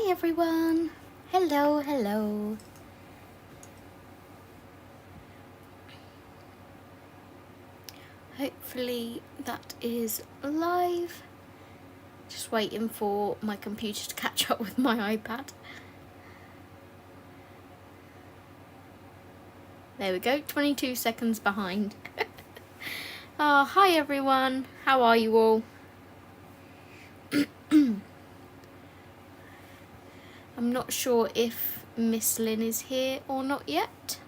Hi everyone. Hello, hello. Hopefully that is live. Just waiting for my computer to catch up with my iPad. There we go, 22 seconds behind. Oh, hi everyone. How are you all? I'm not sure if Miss Lynn is here or not yet.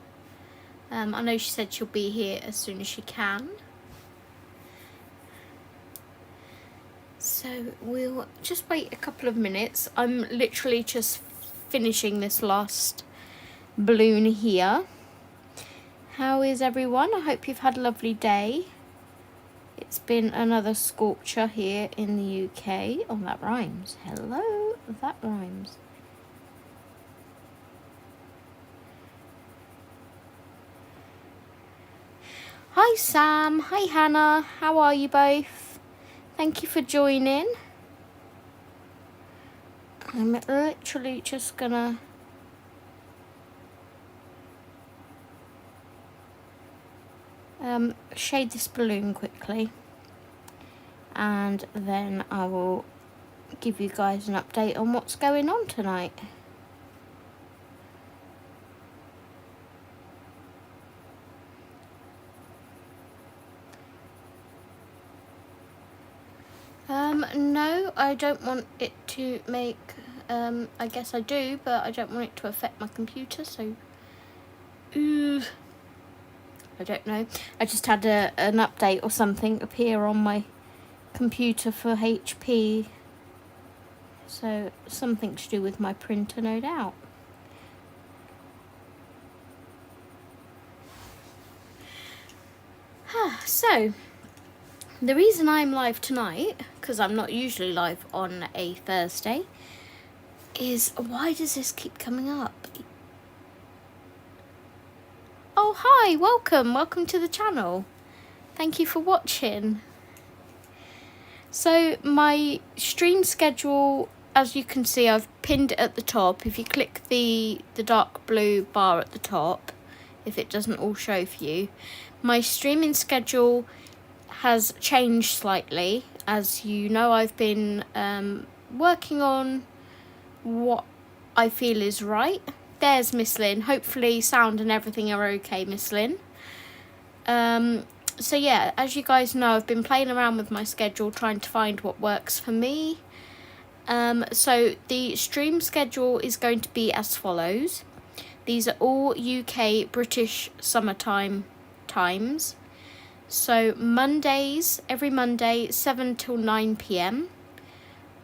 I know she said she'll be here as soon as she can. So we'll just wait a couple of minutes. I'm literally just finishing this last balloon here. How is everyone? I hope you've had a lovely day. It's been another scorcher here in the UK. Oh, that rhymes. Hello, that rhymes. Hi Sam, hi Hannah, how are you both? Thank you for joining. I'm literally just gonna shade this balloon quickly and then I will give you guys an update on what's going on tonight. No, I don't want it to make, I guess I do, but I don't want it to affect my computer, so, I don't know. I just had an update or something appear on my computer for HP, so something to do with my printer, no doubt. So, the reason I'm live tonight, because I'm not usually live on a Thursday, is why does this keep coming up? Oh, hi, welcome to the channel. Thank you for watching. So my stream schedule, as you can see, I've pinned it at the top. If you click the dark blue bar at the top, if it doesn't all show for you, my streaming schedule has changed slightly. As you know, I've been working on what I feel is right. There's Miss Lynn. Hopefully sound and everything are okay, Miss Lynn. So yeah, as you guys know, I've been playing around with my schedule, trying to find what works for me. So the stream schedule is going to be as follows. These are all UK British summertime times. So Mondays, every Monday, 7 till 9 p.m.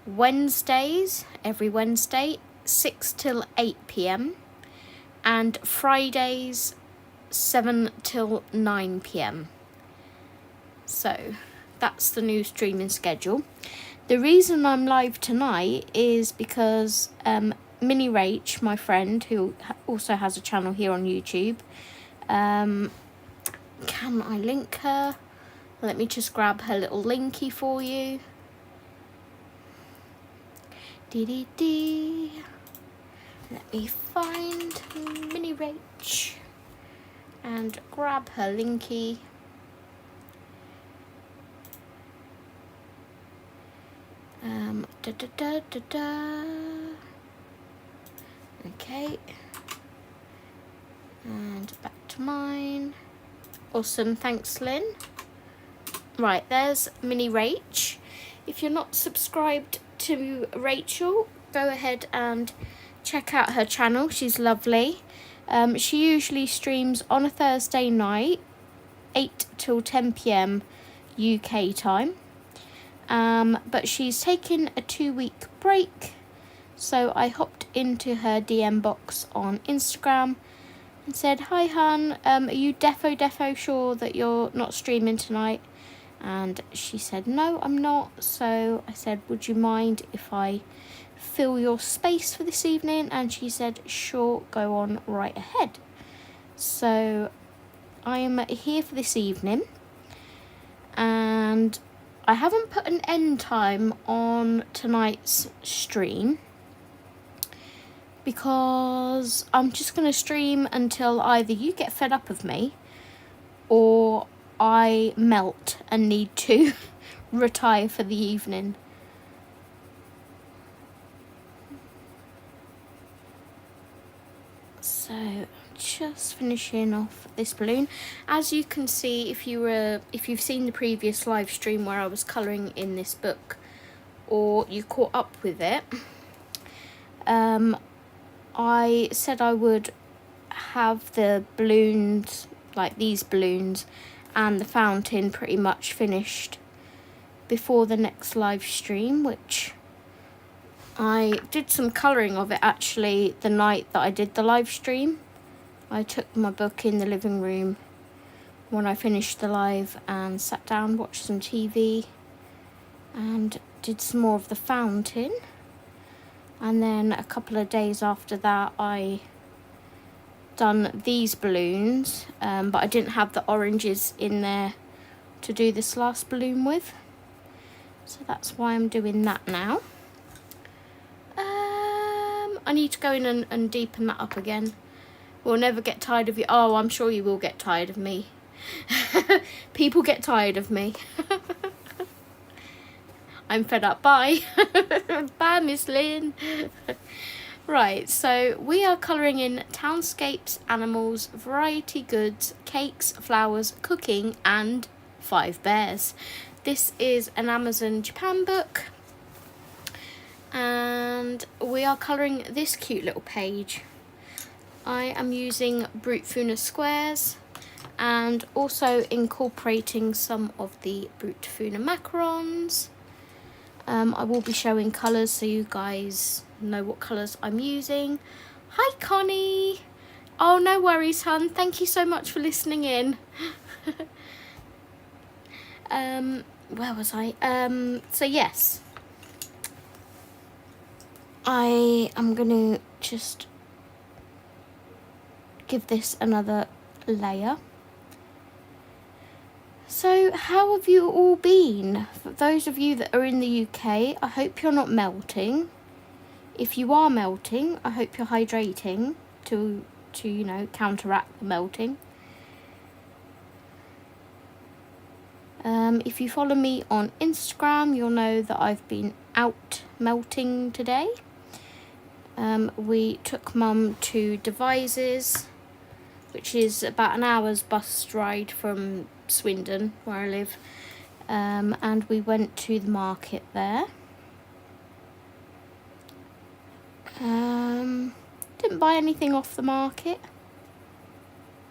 Wednesdays, every Wednesday, 6 till 8 p.m. And Fridays, 7 till 9 p.m. So that's the new streaming schedule. The reason I'm live tonight is because Minnie Rach, my friend, who also has a channel here on YouTube, can I link her? Let me just grab her little linky for you. Dee. Let me find Minnie Rach and grab her linky. Okay. And back to mine. Awesome, thanks Lynn. Right, there's Minnie Rach. If you're not subscribed to Rachel, go ahead and check out her channel. She's lovely. She usually streams on a Thursday night, 8 till 10 p.m. UK time. But she's taken a 2-week break. So I hopped into her DM box on Instagram and said, hi hun, are you defo sure that you're not streaming tonight? And she said, no, I'm not. So I said, would you mind if I fill your space for this evening? And she said, sure, go on right ahead. So I am here for this evening, and I haven't put an end time on tonight's stream. because I'm just going to stream until either you get fed up of me or I melt and need to retire for the evening. So just finishing off this balloon. As you can see, if you've seen the previous live stream where I was colouring in this book, or you caught up with it, I said I would have the balloons, like these balloons, and the fountain pretty much finished before the next live stream, which I did some colouring of it actually the night that I did the live stream. I took my book in the living room when I finished the live and sat down, watched some TV and did some more of the fountain. And then a couple of days after that I done these balloons, but I didn't have the oranges in there to do this last balloon with. So that's why I'm doing that now. I need to go in and deepen that up again. We'll never get tired of you. Oh, I'm sure you will get tired of me. People get tired of me. I'm fed up. Bye. Bye, Miss Lynn. Right, so we are colouring in townscapes, animals, variety goods, cakes, flowers, cooking and 5 bears. This is an Amazon Japan book. And we are colouring this cute little page. I am using Brute Funa squares and also incorporating some of the Brute Funa macarons. I will be showing colours so you guys know what colours I'm using. Hi Connie! Oh, no worries, hun. Thank you so much for listening in. Where was I? So yes. I am going to just give this another layer. So how have you all been? For those of you that are in the UK, I hope you're not melting. If you are melting, I hope you're hydrating to you know, counteract the melting. If you follow me on Instagram, you'll know that I've been out melting today. We took Mum to Devizes, which is about an hour's bus ride from Swindon, where I live, and we went to the market there. Didn't buy anything off the market.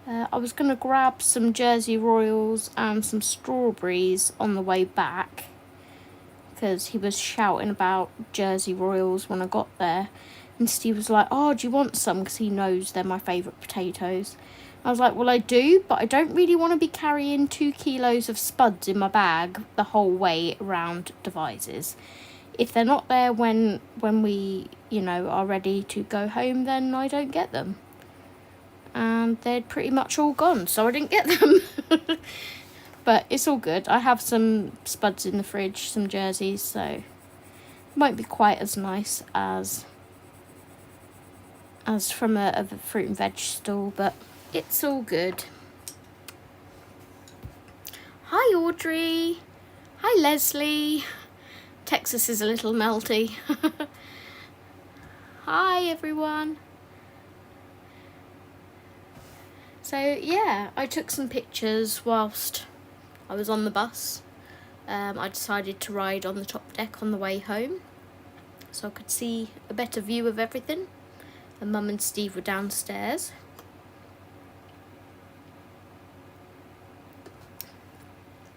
I was going to grab some Jersey Royals and some strawberries on the way back, because he was shouting about Jersey Royals when I got there. And Steve was like, oh, do you want some? Because he knows they're my favourite potatoes. I was like, well, I do, but I don't really want to be carrying 2 kilos of spuds in my bag the whole way around Devizes. If they're not there when we, you know, are ready to go home, then I don't get them. And they're pretty much all gone, so I didn't get them. But it's all good. I have some spuds in the fridge, some jerseys, so it won't be quite as nice as from a fruit and veg stall, but it's all good. Hi Audrey. Hi Leslie. Texas is a little melty. Hi everyone. So yeah, I took some pictures whilst I was on the bus. I decided to ride on the top deck on the way home so I could see a better view of everything. And Mum and Steve were downstairs.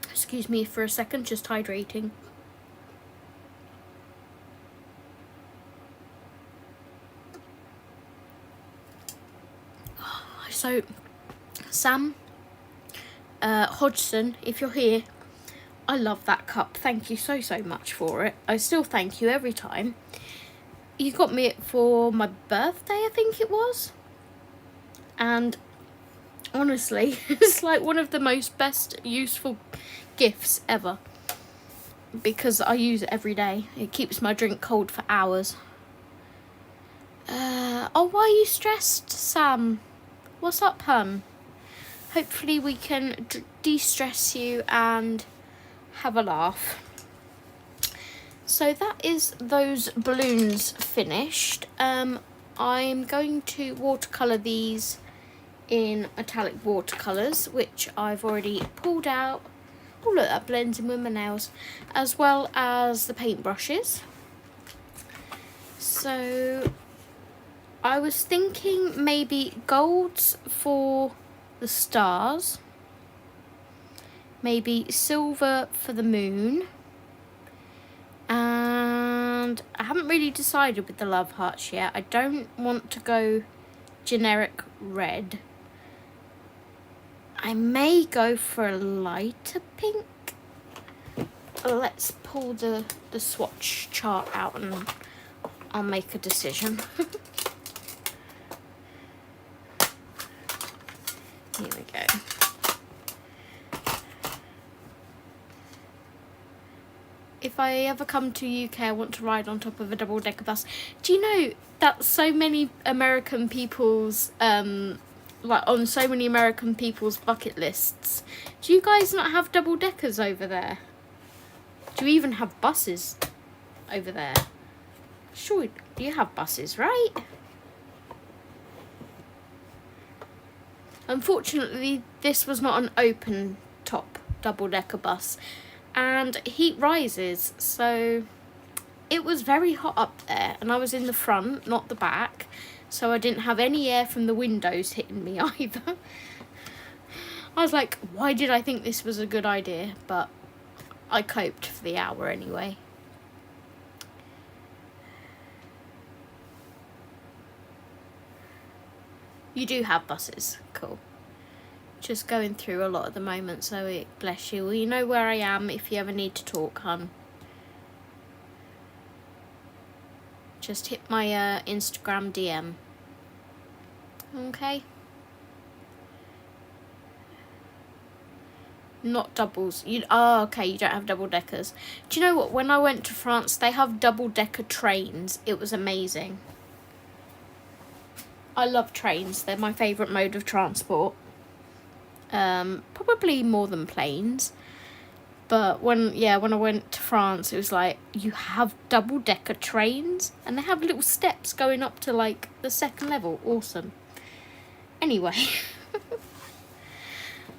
Excuse me for a second, just hydrating. So, Sam Hodgson, if you're here, I love that cup. Thank you so much for it. I still thank you every time. You got me it for my birthday, I think it was. And honestly, it's like one of the most best useful gifts ever. Because I use it every day. It keeps my drink cold for hours. Oh, why are you stressed, Sam? What's up, hun? Hopefully we can de-stress you and have a laugh. So that is those balloons finished. I'm going to watercolour these in metallic watercolours, which I've already pulled out. Oh look, that blends in with my nails, as well as the paintbrushes. So I was thinking maybe golds for the stars, maybe silver for the moon, and I haven't really decided with the love hearts yet. I don't want to go generic red. I may go for a lighter pink. Let's pull the swatch chart out and I'll make a decision. Here we go. If I ever come to UK, I want to ride on top of a double-decker bus. Do you know that so many American people's, like on so many American people's bucket lists, do you guys not have double-deckers over there? Do you even have buses over there? Sure, you have buses, right? Unfortunately, this was not an open top double-decker bus, and heat rises, so it was very hot up there, and I was in the front, not the back, so I didn't have any air from the windows hitting me either. I was like, why did I think this was a good idea? But I coped for the hour anyway. You do have buses, cool. Just going through a lot at the moment, so it, bless you. Well, you know where I am if you ever need to talk, hun. Just hit my Instagram DM. Okay. Not doubles. Okay, you don't have double deckers. Do you know what? When I went to France, they have double decker trains. It was amazing. I love trains. They're my favourite mode of transport. Probably more than planes. But when I went to France, it was like, you have double decker trains and they have little steps going up to like the second level. Awesome. Anyway.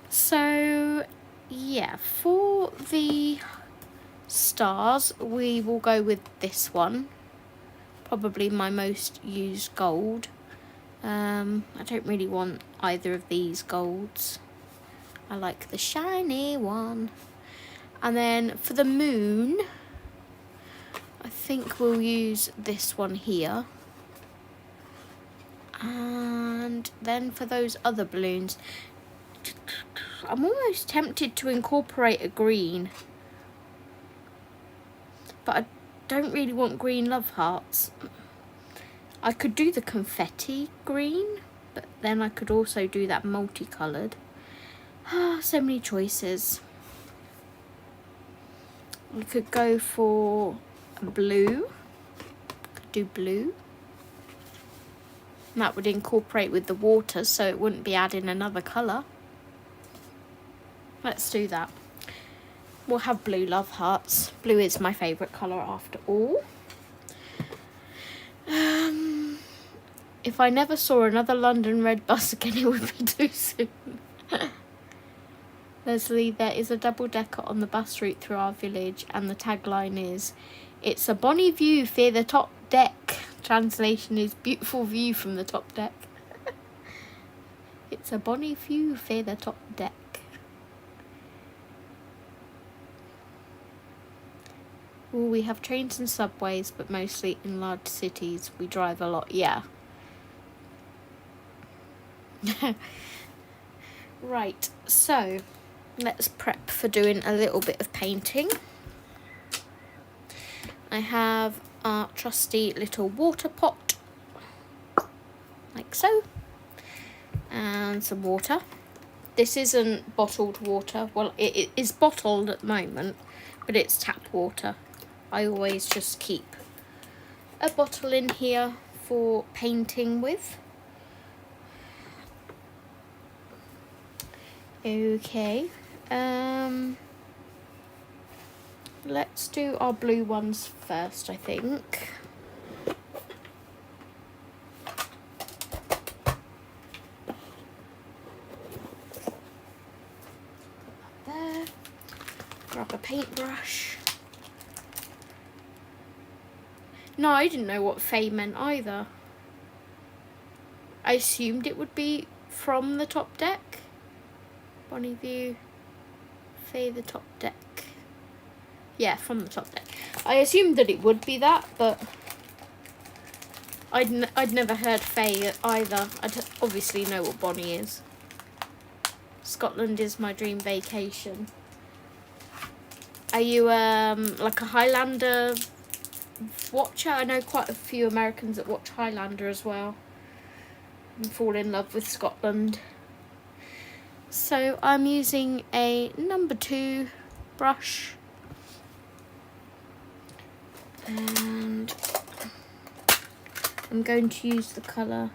So yeah, for the stars, we will go with this one. Probably my most used gold. I don't really want either of these golds. I like the shiny one. And then for the moon, I think we'll use this one here. And then for those other balloons, I'm almost tempted to incorporate a green. But I don't really want green love hearts. I could do the confetti green, but then I could also do that multicoloured. So many choices. We could go for blue. Could do blue. And that would incorporate with the water, so it wouldn't be adding another colour. Let's do that. We'll have blue love hearts. Blue is my favourite colour after all. If I never saw another London red bus again, it would be too soon. Leslie, there is a double decker on the bus route through our village, and the tagline is, "It's a bonny view for the top deck." Translation is, beautiful view from the top deck. It's a bonny view for the top deck. Ooh, we have trains and subways, but mostly in large cities. We drive a lot, yeah. Right, so let's prep for doing a little bit of painting. I have our trusty little water pot, like so, and some water. This isn't bottled water. Well, it is bottled at the moment, but it's tap water. I always just keep a bottle in here for painting with. Okay, let's do our blue ones first, I think. There, grab a paintbrush. No, I didn't know what Faye meant either. I assumed it would be from the top deck. Bonnie View, Faye the top deck. Yeah, from the top deck. I assumed that it would be that, but I'd never heard Faye either. I'd obviously know what Bonnie is. Scotland is my dream vacation. Are you like a Highlander watcher? I know quite a few Americans that watch Highlander as well and fall in love with Scotland. So I'm using a number 2 brush, and I'm going to use the colour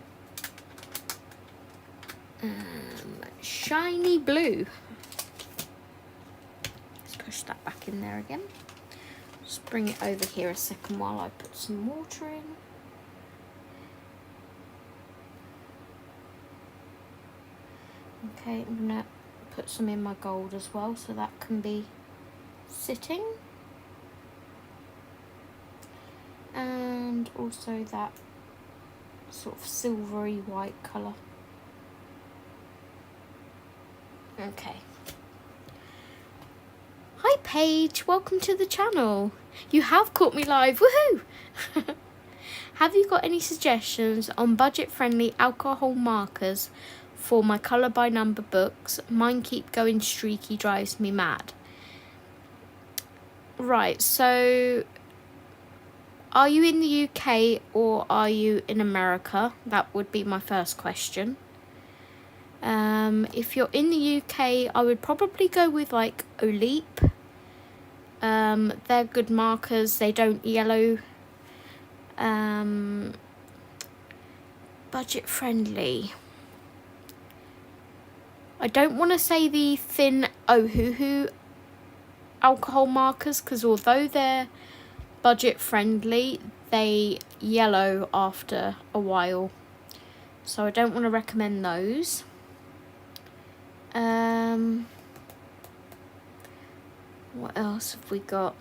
Shiny Blue. Let's push that back in there again. Just bring it over here a second while I put some water in. Okay, I'm going to put some in my gold as well, so that can be sitting. And also that sort of silvery white colour. Okay. Hi Paige, welcome to the channel. You have caught me live, woohoo! Have you got any suggestions on budget-friendly alcohol markers for my colour by number books? Mine keep going streaky, drives me mad. Right, so are you in the UK or are you in America? That would be my first question. If you're in the UK, I would probably go with like Oleep. They're good markers, they don't yellow. Budget friendly. I don't want to say the thin Ohuhu alcohol markers, because although they're budget friendly, they yellow after a while, so I don't want to recommend those. What else have we got?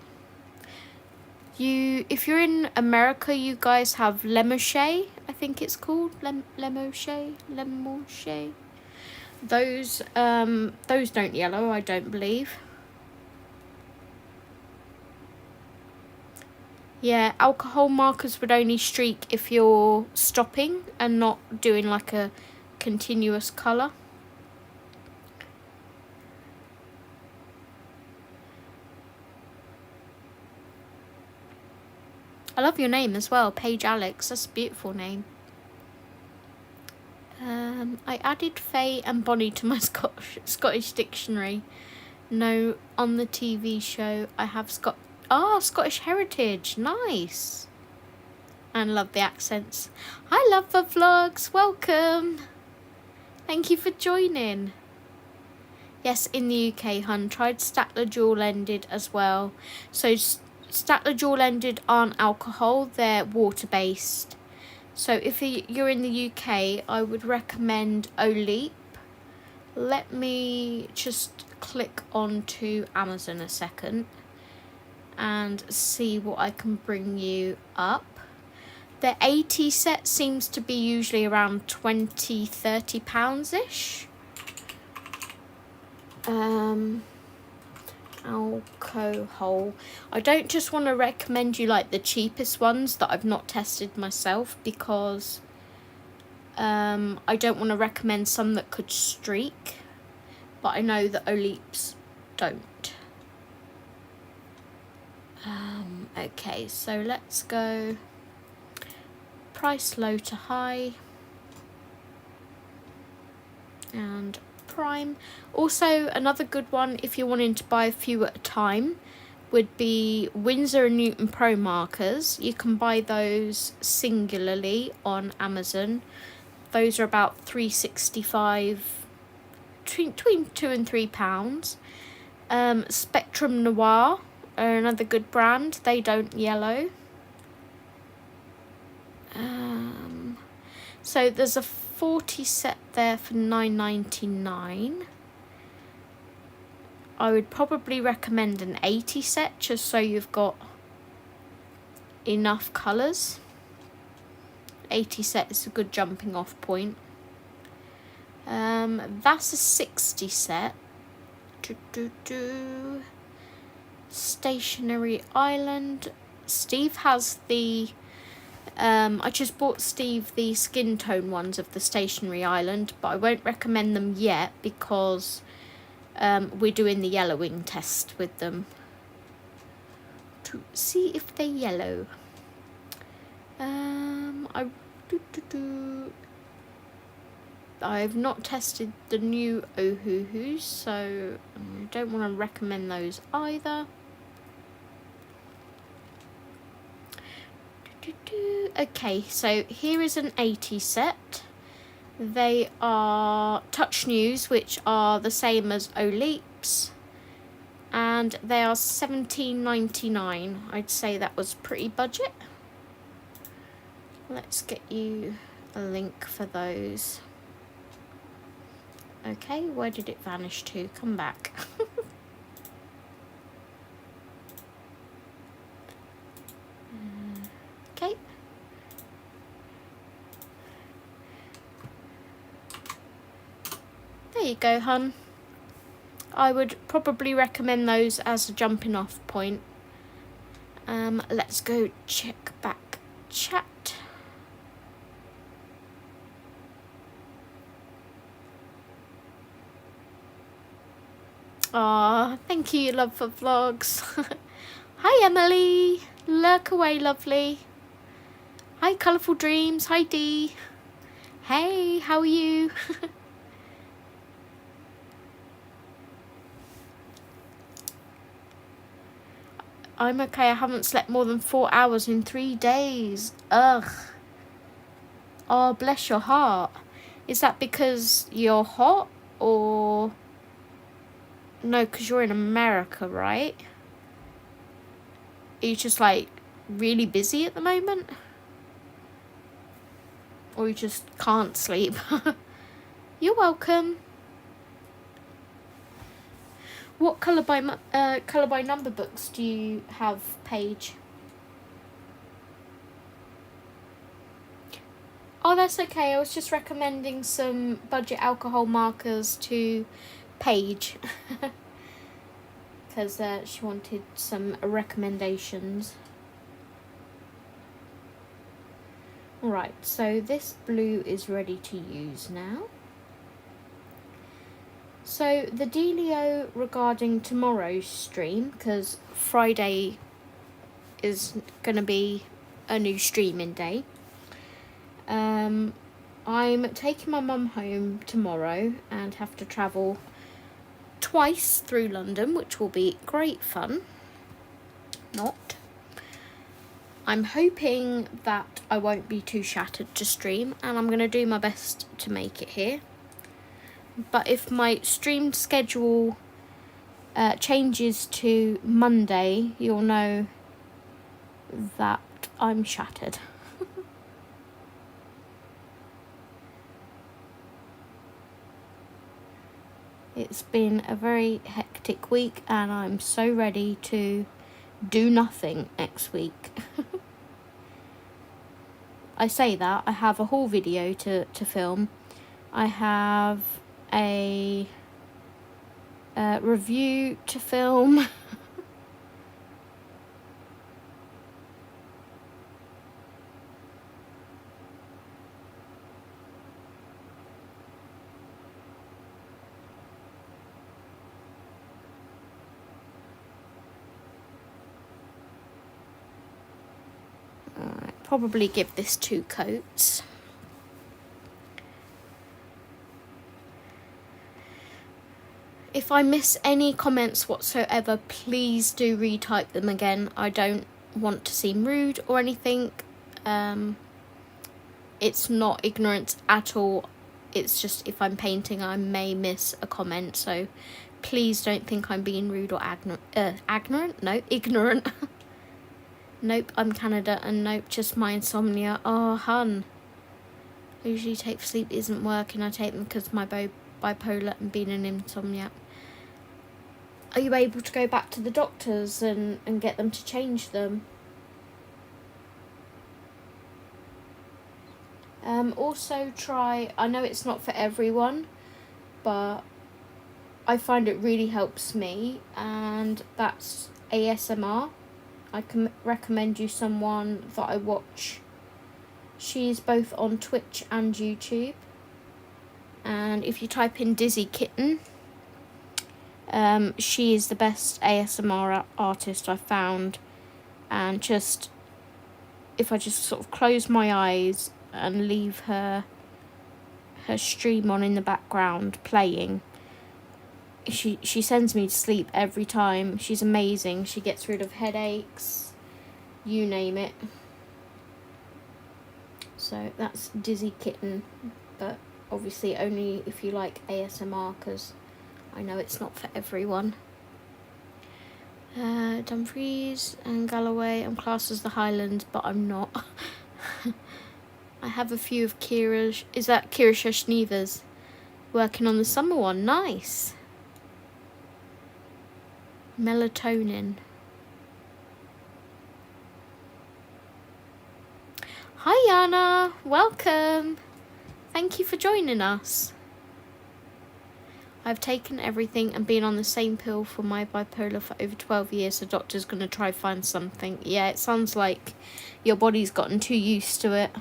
If you're in America, you guys have Lemoshay, I think it's called Lemoshay. Those don't yellow, I don't believe. Yeah, alcohol markers would only streak if you're stopping and not doing like a continuous colour. I love your name as well, Paige Alex. That's a beautiful name. I added Faye and Bonnie to my Scottish dictionary. No, on the TV show I have Scottish heritage. Nice. And love the accents. Hi, love the vlogs. Welcome. Thank you for joining. Yes, in the UK, hun. Tried Statler dual-ended as well. So Statler dual-ended aren't alcohol, they're water-based. So if you're in the UK, I would recommend Oleep. Let me just click onto Amazon a second and see what I can bring you up. The 80 set seems to be usually around £20-30-ish. Alcohol. I don't just want to recommend you like the cheapest ones that I've not tested myself, because I don't want to recommend some that could streak, but I know that Oleeps don't. Okay, so let's go price low to high and prime. Also, another good one if you're wanting to buy a few at a time, would be Winsor & Newton Pro markers. You can buy those singularly on Amazon. Those are about £3.65, between £2 and £3. Spectrum Noir are another good brand. They don't yellow. So there's a 40 set there for £9.99. I would probably recommend an 80 set just so you've got enough colours. 80 set is a good jumping off point. That's a 60 set. Stationery Island. Steve has the I just bought Steve the skin tone ones of the Stationery Island, but I won't recommend them yet because we're doing the yellowing test with them to see if they yellow. I've not tested the new Ohuhus, so I don't want to recommend those either. Okay, so here is an 80 set. They are Touch News, which are the same as Oleeps, and they are £17.99. I'd say that was pretty budget. Let's get you a link for those. Okay, where did it vanish to? Come back. Okay. There you go, hun. I would probably recommend those as a jumping off point. Let's go check back chat. Aw, thank you, love for vlogs. Hi, Emily. Lurk away, lovely. Hi, Colourful Dreams. Hi, Dee. Hey, how are you? I'm okay. I haven't slept more than 4 hours in 3 days. Ugh. Oh, bless your heart. Is that because you're hot or... No, because you're in America, right? Are you just like really busy at the moment? Or you just can't sleep? You're welcome. What colour by number books do you have, Paige? Oh, that's okay. I was just recommending some budget alcohol markers to Paige because she wanted some recommendations. Right, so this blue is ready to use now. So the dealio regarding tomorrow's stream, because Friday is going to be a new streaming day. I'm taking my mum home tomorrow and have to travel twice through London, which will be great fun. Not. I'm hoping that I won't be too shattered to stream, and I'm going to do my best to make it here. But if my stream schedule changes to Monday, you'll know that I'm shattered. It's been a very hectic week and I'm so ready to do nothing next week. I say that, I have a haul video to film. I have a review to film. Probably give this 2 coats. If I miss any comments whatsoever, please do retype them again. I don't want to seem rude or anything. It's not ignorance at all. It's just if I'm painting, I may miss a comment. So please don't think I'm being rude or ignorant. No, ignorant. Nope, I'm Canada, and nope, just my insomnia. Oh, hun. I usually take for sleep isn't working. I take them because my bipolar and being an insomniac. Are you able to go back to the doctors and get them to change them? Also try, I know it's not for everyone, but I find it really helps me, and that's ASMR. I can recommend you someone that I watch. She's both on Twitch and YouTube. And if you type in Dizzy Kitten, she is the best ASMR artist I've found. And just, if I just sort of close my eyes and leave her stream on in the background playing, she sends me to sleep every time. She's amazing. She gets rid of headaches, you name it. So that's Dizzy Kitten, but obviously only if you like ASMR, because I know it's not for everyone. Dumfries and Galloway, I'm classed as the Highlands, but I'm not. I have a few of Kira, is that Kira Shashneva's? Working on the summer one, nice. Melatonin. Hi Yana, welcome. Thank you for joining us. I've taken everything and been on the same pill for my bipolar for over 12 years. So doctor's going to try find something. Yeah, it sounds like your body's gotten too used to it.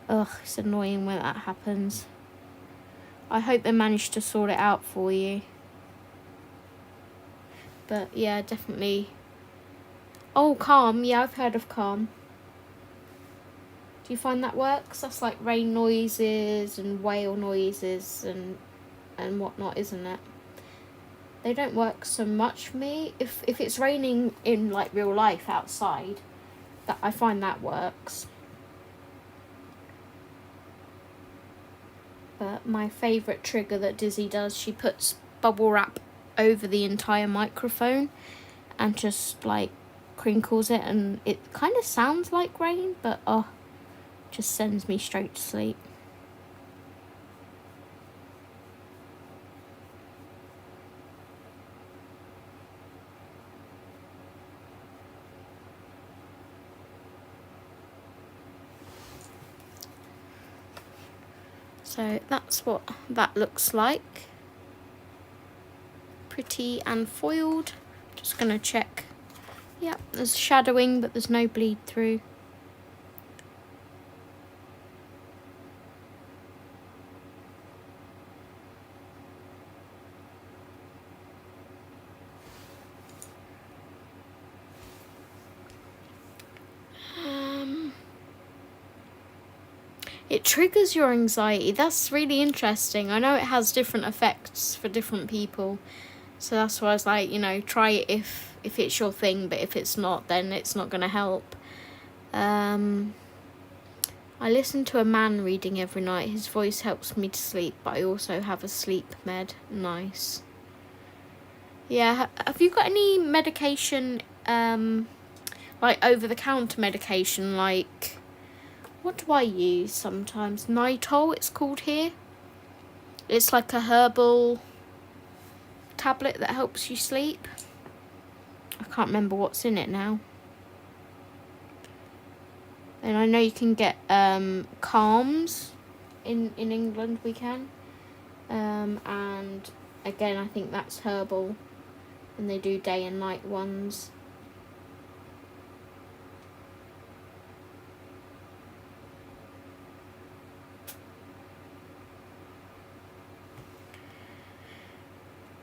Ugh, it's annoying when that happens. I hope they managed to sort it out for you. But yeah, definitely. Oh, Calm. Yeah, I've heard of Calm. Do you find that works? That's like rain noises and whale noises and whatnot, isn't it? They don't work so much for me. If it's raining in like real life outside, that I find that works. But my favourite trigger that Dizzy does, she puts bubble wrap over the entire microphone and just like crinkles it, and it kind of sounds like rain, but just sends me straight to sleep. So that's what that looks like. Pretty and foiled. Just gonna check. Yep, there's shadowing, but there's no bleed through. It triggers your anxiety. That's really interesting. I know it has different effects for different people. So that's why I was like, try it if it's your thing, but if it's not, then it's not going to help. I listen to a man reading every night. His voice helps me to sleep, but I also have a sleep med. Nice. Yeah, have you got any medication, like over-the-counter medication, like, what do I use sometimes? Nitol, it's called here. It's like a herbal tablet that helps you sleep. I can't remember what's in it now. And I know you can get Calms in England, we can. And again, I think that's herbal. And they do day and night ones.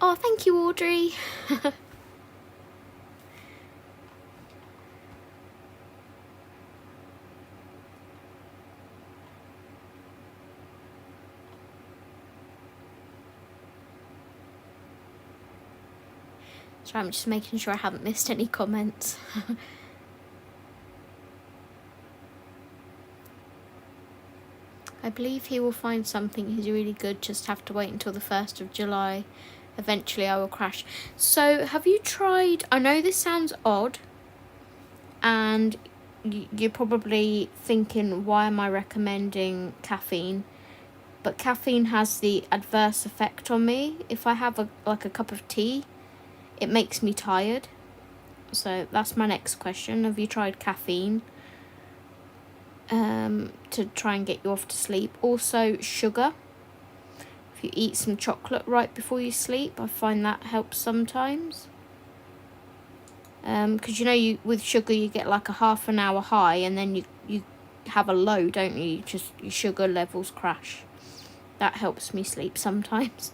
Oh, thank you, Audrey. So I'm just making sure I haven't missed any comments. I believe he will find something. He's really good. Just have to wait until the 1st of July. Eventually I will crash. So have you tried... I know this sounds odd. And you're probably thinking, why am I recommending caffeine? But caffeine has the adverse effect on me. If I have a cup of tea, it makes me tired. So that's my next question. Have you tried caffeine? To try and get you off to sleep. Also sugar. If you eat some chocolate right before you sleep, I find that helps sometimes. Because you with sugar you get like a half an hour high, and then you have a low, don't you? Just your sugar levels crash. That helps me sleep sometimes.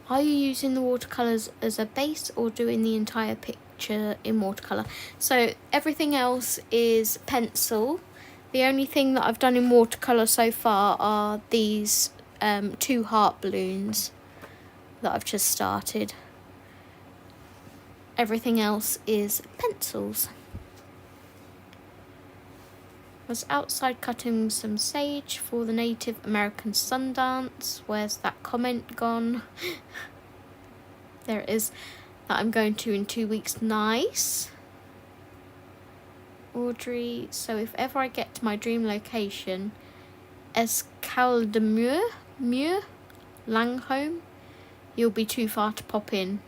Are you using the watercolours as a base or doing the entire picture in watercolour? So everything else is pencil. The only thing that I've done in watercolour so far are these 2 heart balloons that I've just started. Everything else is pencils. I was outside cutting some sage for the Native American sun dance. Where's that comment gone? There it is. That I'm going to in 2 weeks. Nice. Audrey, so if ever I get to my dream location, Escaldemure, Langholm, you'll be too far to pop in.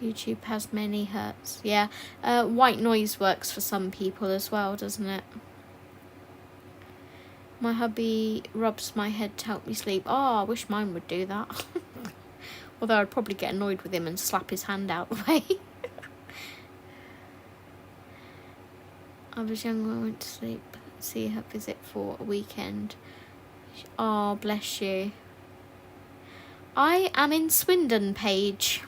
YouTube has many hertz. Yeah, white noise works for some people as well, doesn't it? My hubby rubs my head to help me sleep. Oh, I wish mine would do that. Although I'd probably get annoyed with him and slap his hand out the way. I was young when I went to sleep. See her visit for a weekend. Oh, bless you. I am in Swindon, Paige.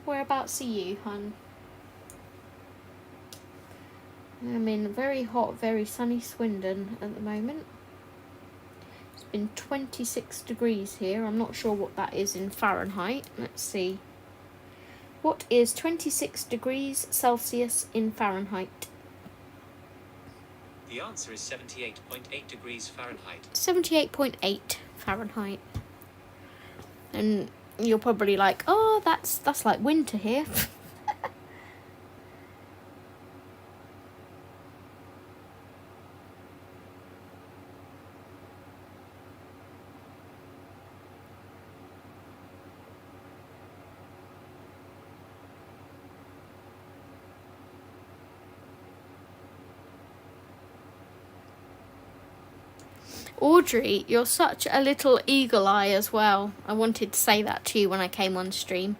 Whereabouts are you, hun? I'm in very hot, very sunny Swindon at the moment. It's been 26 degrees here. I'm not sure what that is in Fahrenheit. Let's see. What is 26 degrees Celsius in Fahrenheit? The answer is 78.8 degrees Fahrenheit. 78.8 Fahrenheit. And you're probably like, oh, that's like winter here. Audrey, you're such a little eagle eye as well. I wanted to say that to you when I came on stream.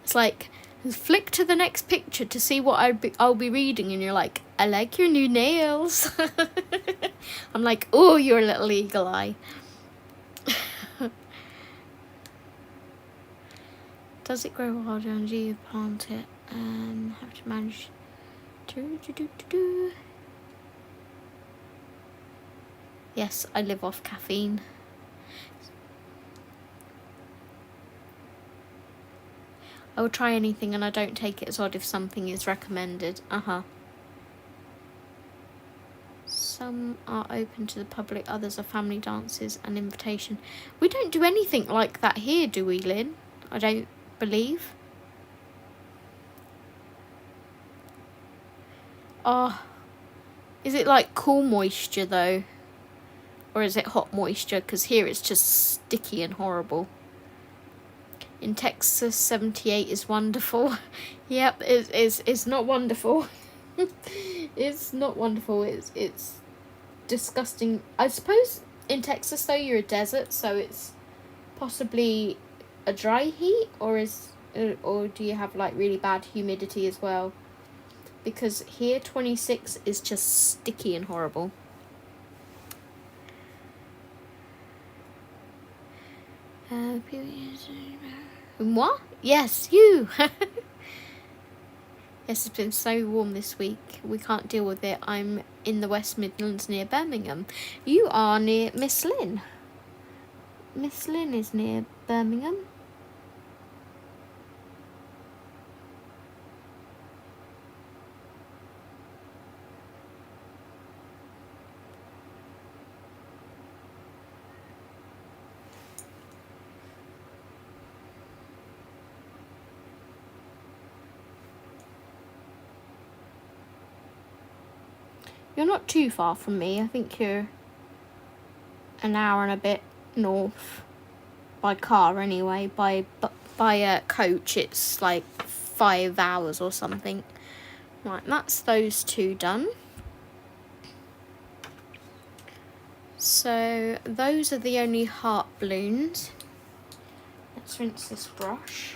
It's like, flick to the next picture to see what I'll be reading, and you're like, I like your new nails. I'm like, oh, you're a little eagle eye. Does it grow wild and do you plant it? Have to manage. Yes, I live off caffeine. I will try anything and I don't take it as odd if something is recommended. Some are open to the public, others are family dances and invitation. We don't do anything like that here, do we, Lynn? I don't believe. Oh, is it like cool moisture though? Or is it hot moisture? Because here it's just sticky and horrible. In Texas, 78 is wonderful. Yep, it's not wonderful. It's not wonderful. It's disgusting. I suppose in Texas though, you're a desert, so it's possibly a dry heat, or do you have like really bad humidity as well? Because here 26 is just sticky and horrible. Moi? Yes, you. Yes, it's been so warm this week. We can't deal with it. I'm in the West Midlands near Birmingham. You are near Miss Lynn. Miss Lynn is near Birmingham. You're not too far from me. I think you're an hour and a bit north by car anyway. By coach it's like 5 hours or something. Right, that's those two done. So those are the only heart balloons. Let's rinse this brush.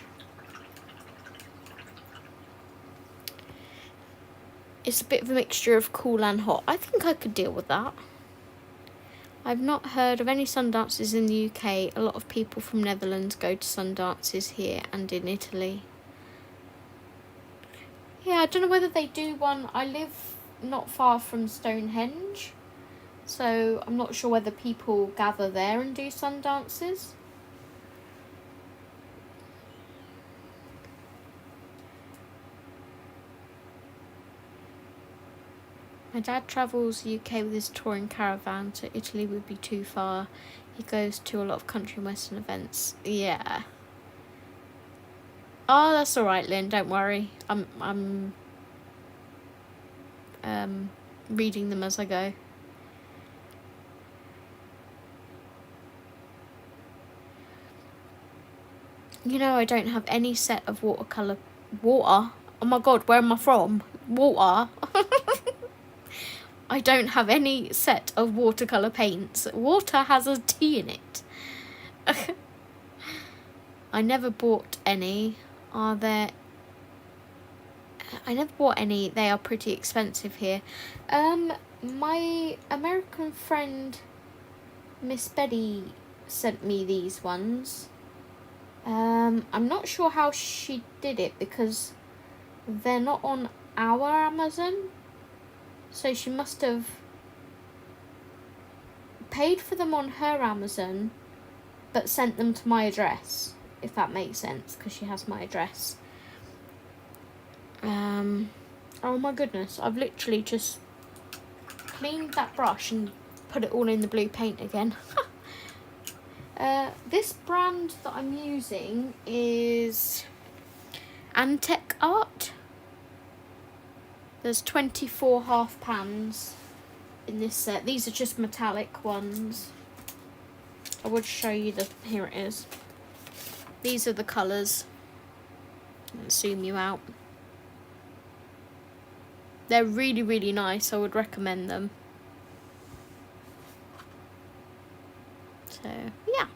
It's a bit of a mixture of cool and hot. I think I could deal with that. I've not heard of any sun dances in the UK. A lot of people from Netherlands go to sun dances here and in Italy. Yeah, I don't know whether they do one. I live not far from Stonehenge, so I'm not sure whether people gather there and do sun dances. My dad travels UK with his touring caravan, so Italy would be too far. He goes to a lot of country and western events. Yeah. Oh, that's all right, Lynn. Don't worry. I'm reading them as I go. You know, I don't have any set of water. Oh my god, where am I from? Water. I don't have any set of watercolour paints. Water has a T in it. I never bought any. Are there... I never bought any. They are pretty expensive here. My American friend, Miss Betty, sent me these ones. I'm not sure how she did it because they're not on our Amazon. So she must have paid for them on her Amazon, but sent them to my address, if that makes sense, because she has my address. Oh my goodness, I've literally just cleaned that brush and put it all in the blue paint again. This brand that I'm using is Antec Art. There's 24 half pans in this set. These are just metallic ones. I would show you here it is. These are the colours. I'll zoom you out. They're really, really nice. I would recommend them. So, yeah.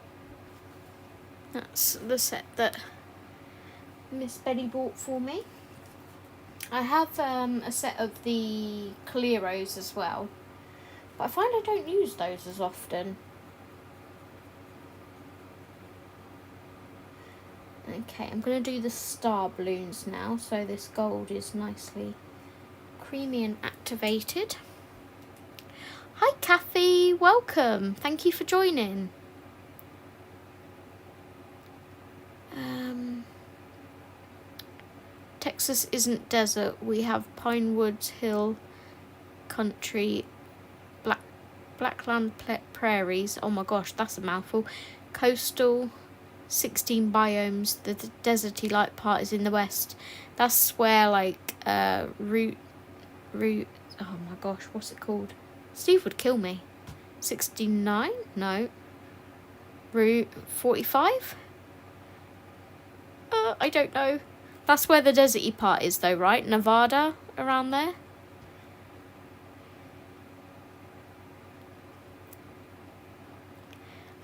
That's the set that Miss Betty bought for me. I have a set of the Clearos as well, but I find I don't use those as often. Okay, I'm going to do the star balloons now, so this gold is nicely creamy and activated. Hi Kathy, welcome. Thank you for joining. Texas isn't desert. We have Pine Woods, Hill Country, Blackland prairies. Oh my gosh, that's a mouthful. Coastal, 16 biomes. The deserty light part is in the west. That's where like route. Oh my gosh, what's it called? Steve would kill me. 69? No. Route 45? I don't know. That's where the deserty part is though, right? Nevada, around there?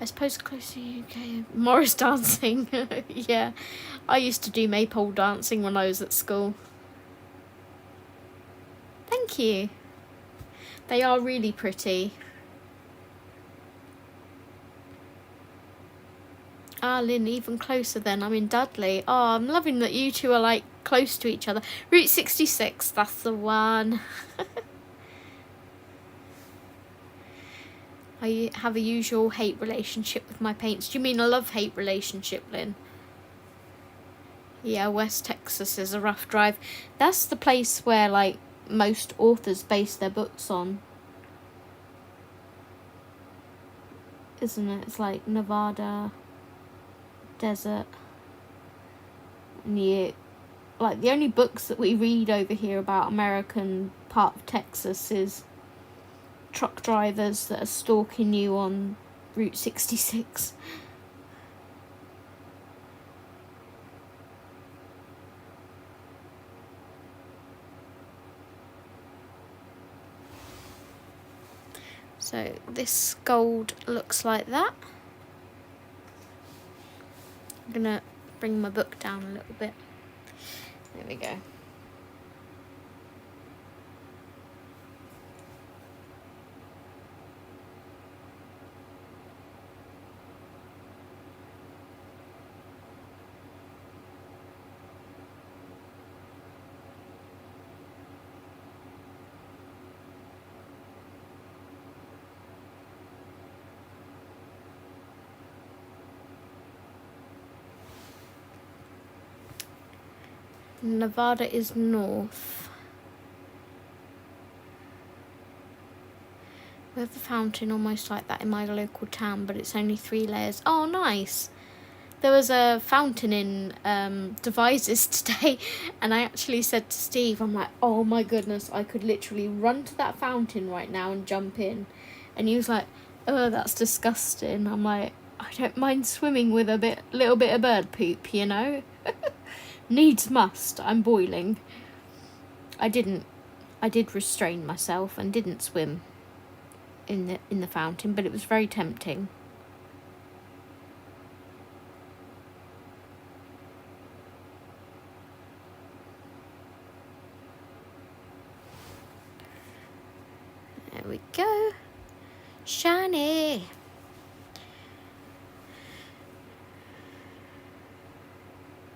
I suppose close to UK. Morris dancing. Yeah. I used to do maypole dancing when I was at school. Thank you. They are really pretty. Ah, Lynn, even closer then. I'm in Dudley. Oh, I'm loving that you two are like close to each other. Route 66, that's the one. I have a usual hate relationship with my paints. Do you mean a love-hate relationship, Lynn? Yeah, West Texas is a rough drive. That's the place where like most authors base their books on, isn't it? It's like Nevada, desert, and you, like the only books that we read over here about American part of Texas is truck drivers that are stalking you on Route 66. So this gold looks like that. I'm gonna bring my book down a little bit. There we go. Nevada is north. We have a fountain almost like that in my local town, but it's only 3 layers. Oh, nice. There was a fountain in Devizes today, and I actually said to Steve, I'm like, oh my goodness, I could literally run to that fountain right now and jump in. And he was like, oh, that's disgusting. I'm like, I don't mind swimming with a little bit of bird poop, you know? Needs must. I'm boiling. I did restrain myself and didn't swim in the fountain, but it was very tempting. There we go. Shiny.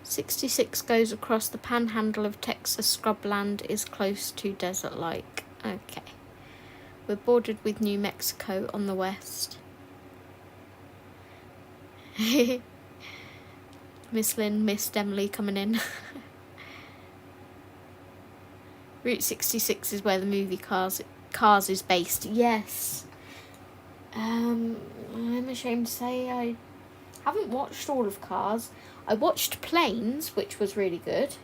"66 goes across the panhandle of Texas. Scrubland is close to desert-like." Okay. We're bordered with New Mexico on the west. Miss Lynn, Miss Emily coming in. Route 66 is where the movie Cars is based. Yes. I'm ashamed to say I haven't watched all of Cars. I watched Planes, which was really good.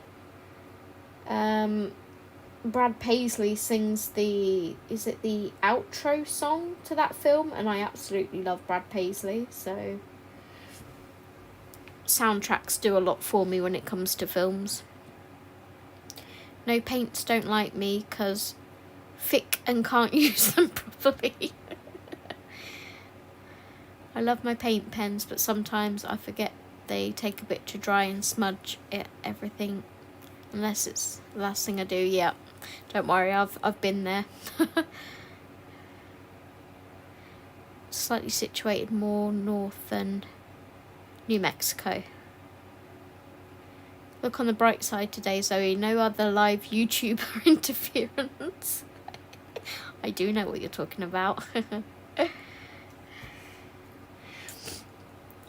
Brad Paisley sings the outro song to that film, and I absolutely love Brad Paisley, so soundtracks do a lot for me when it comes to films. No paints don't like me because thick and can't use them properly. I love my paint pens, but sometimes I forget they take a bit to dry and smudge everything, unless it's the last thing I do. Yeah, don't worry, I've been there. Slightly situated more north than New Mexico. Look on the bright side today, Zoe. No other live YouTuber interference. I do know what you're talking about.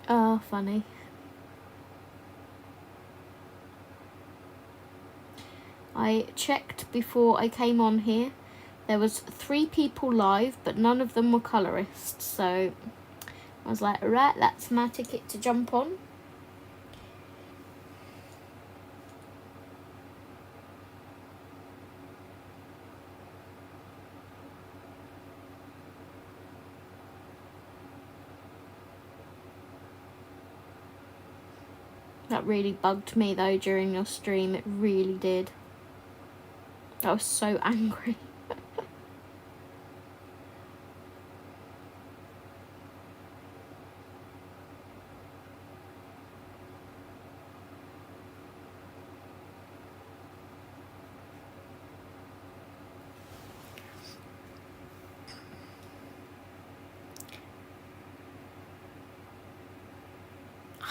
Oh, funny. I checked before I came on here. There was 3 people live, but none of them were colorists. So I was like, right, that's my ticket to jump on. That really bugged me though during your stream. It really did. I was so angry.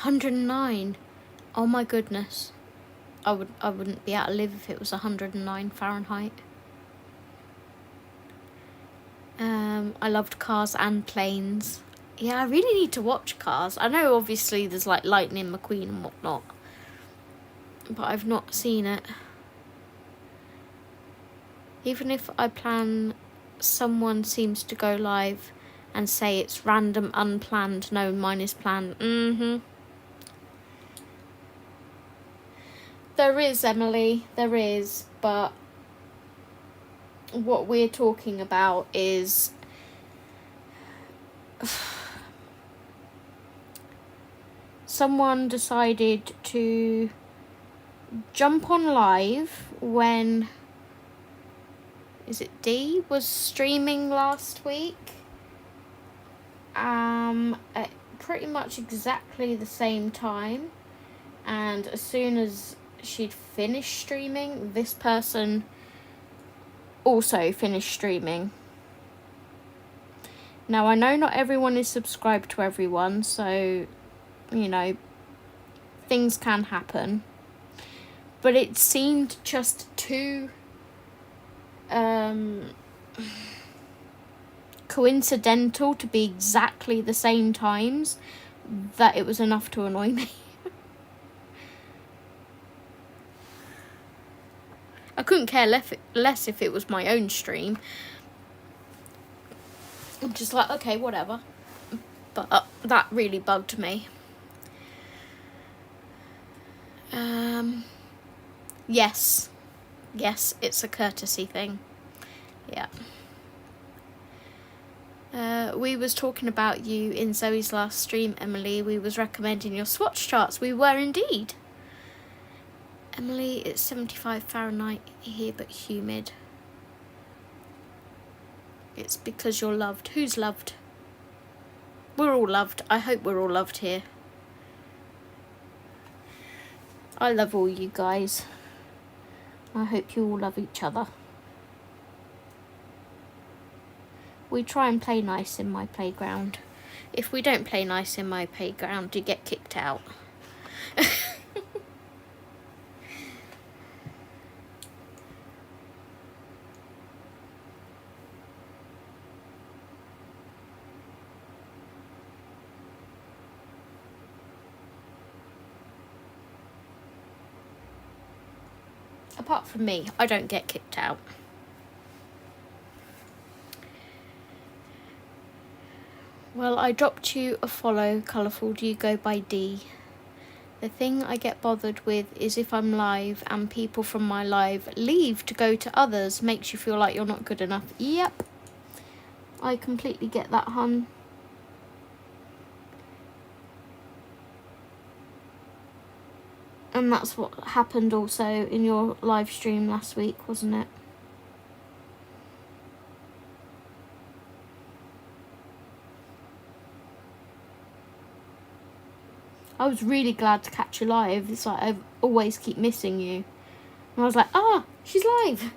109. Oh my goodness. I wouldn't be able to live if it was 109 Fahrenheit. I loved Cars and Planes. Yeah, I really need to watch Cars. I know obviously there's like Lightning McQueen and whatnot, but I've not seen it. Even if I plan, someone seems to go live and say it's random, unplanned. No, mine is planned. There is, Emily, there is, but what we're talking about is someone decided to jump on live when, is it D, was streaming last week, at pretty much exactly the same time, and as soon as she'd finished streaming, this person also finished streaming. Now, I know not everyone is subscribed to everyone, so, you know, things can happen. But it seemed just too coincidental to be exactly the same times that it was enough to annoy me. I couldn't care less if it was my own stream. I'm just like, okay, whatever. But that really bugged me. Yes, it's a courtesy thing. Yeah. We was talking about you in Zoe's last stream, Emily. We was recommending your swatch charts. We were indeed. Emily, it's 75 Fahrenheit here, but humid. It's because you're loved. Who's loved? We're all loved. I hope we're all loved here. I love all you guys. I hope you all love each other. We try and play nice in my playground. If we don't play nice in my playground, you get kicked out. Apart from me, I don't get kicked out. Well, I dropped you a follow, Colourful. Do you go by D? The thing I get bothered with is if I'm live and people from my live leave to go to others, makes you feel like you're not good enough. Yep. I completely get that, hun. And that's what happened also in your live stream last week, wasn't it? I was really glad to catch you live. It's like I always keep missing you. And I was like, she's live.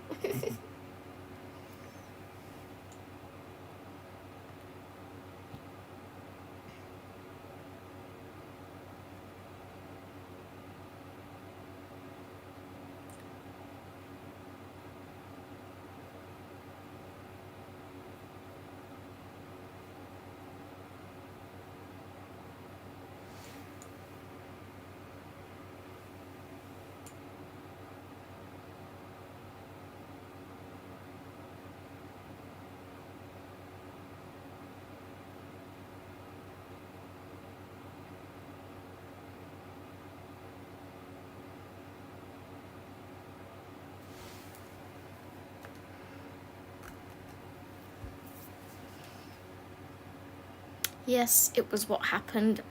Yes, it was what happened.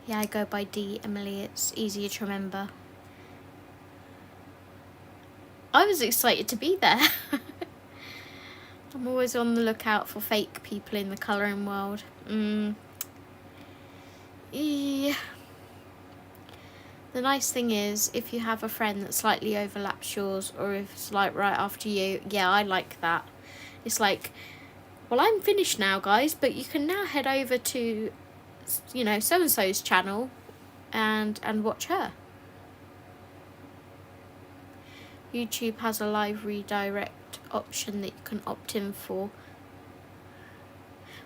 Yeah, I go by D, Emily. It's easier to remember. I was excited to be there. I'm always on the lookout for fake people in the colouring world. Yeah. The nice thing is, if you have a friend that slightly overlaps yours, or if it's like right after you, yeah, I like that. It's like well, I'm finished now, guys, but you can now head over to, you know, so-and-so's channel and watch her. YouTube has a live redirect option that you can opt in for.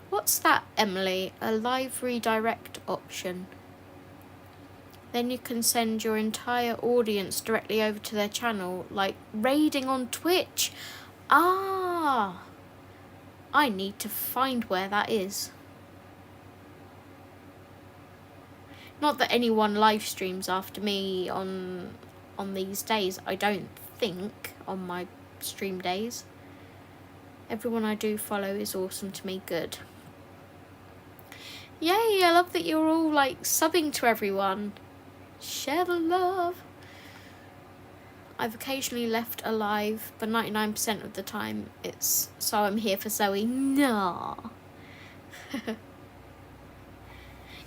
What's that, Emily? A live redirect option. Then you can send your entire audience directly over to their channel, like raiding on Twitch. Ah, I need to find where that is. Not that anyone live streams after me on these days, I don't think, on my stream days. Everyone I do follow is awesome to me. Good. Yay, I love that you're all like subbing to everyone. Share the love. I've occasionally left a live, but 99% of the time it's so I'm here for Zoe. Nah.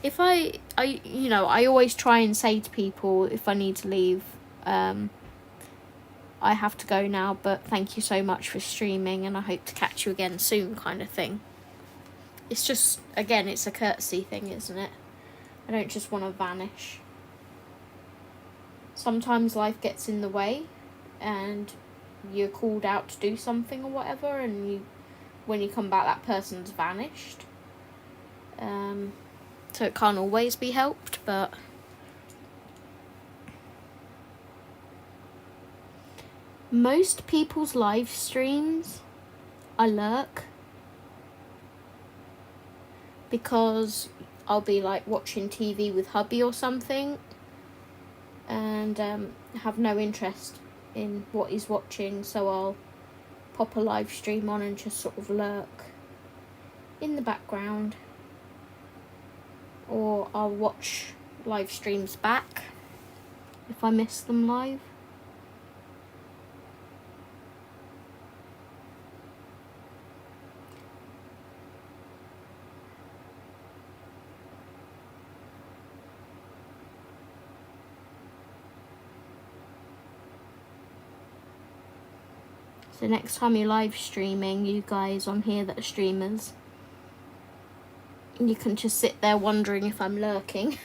If I you know, I always try and say to people if I need to leave, I have to go now, but thank you so much for streaming and I hope to catch you again soon, kind of thing. It's just, again, it's a courtesy thing, isn't it? I don't just want to vanish. Sometimes life gets in the way and you're called out to do something or whatever, and when you come back that person's vanished. So it can't always be helped, but most people's live streams I lurk because I'll be like watching TV with hubby or something and have no interest in what he's watching, so I'll pop a live stream on and just sort of lurk in the background, or I'll watch live streams back if I miss them live. So next time you're live streaming, you guys on here that are streamers, you can just sit there wondering if I'm lurking.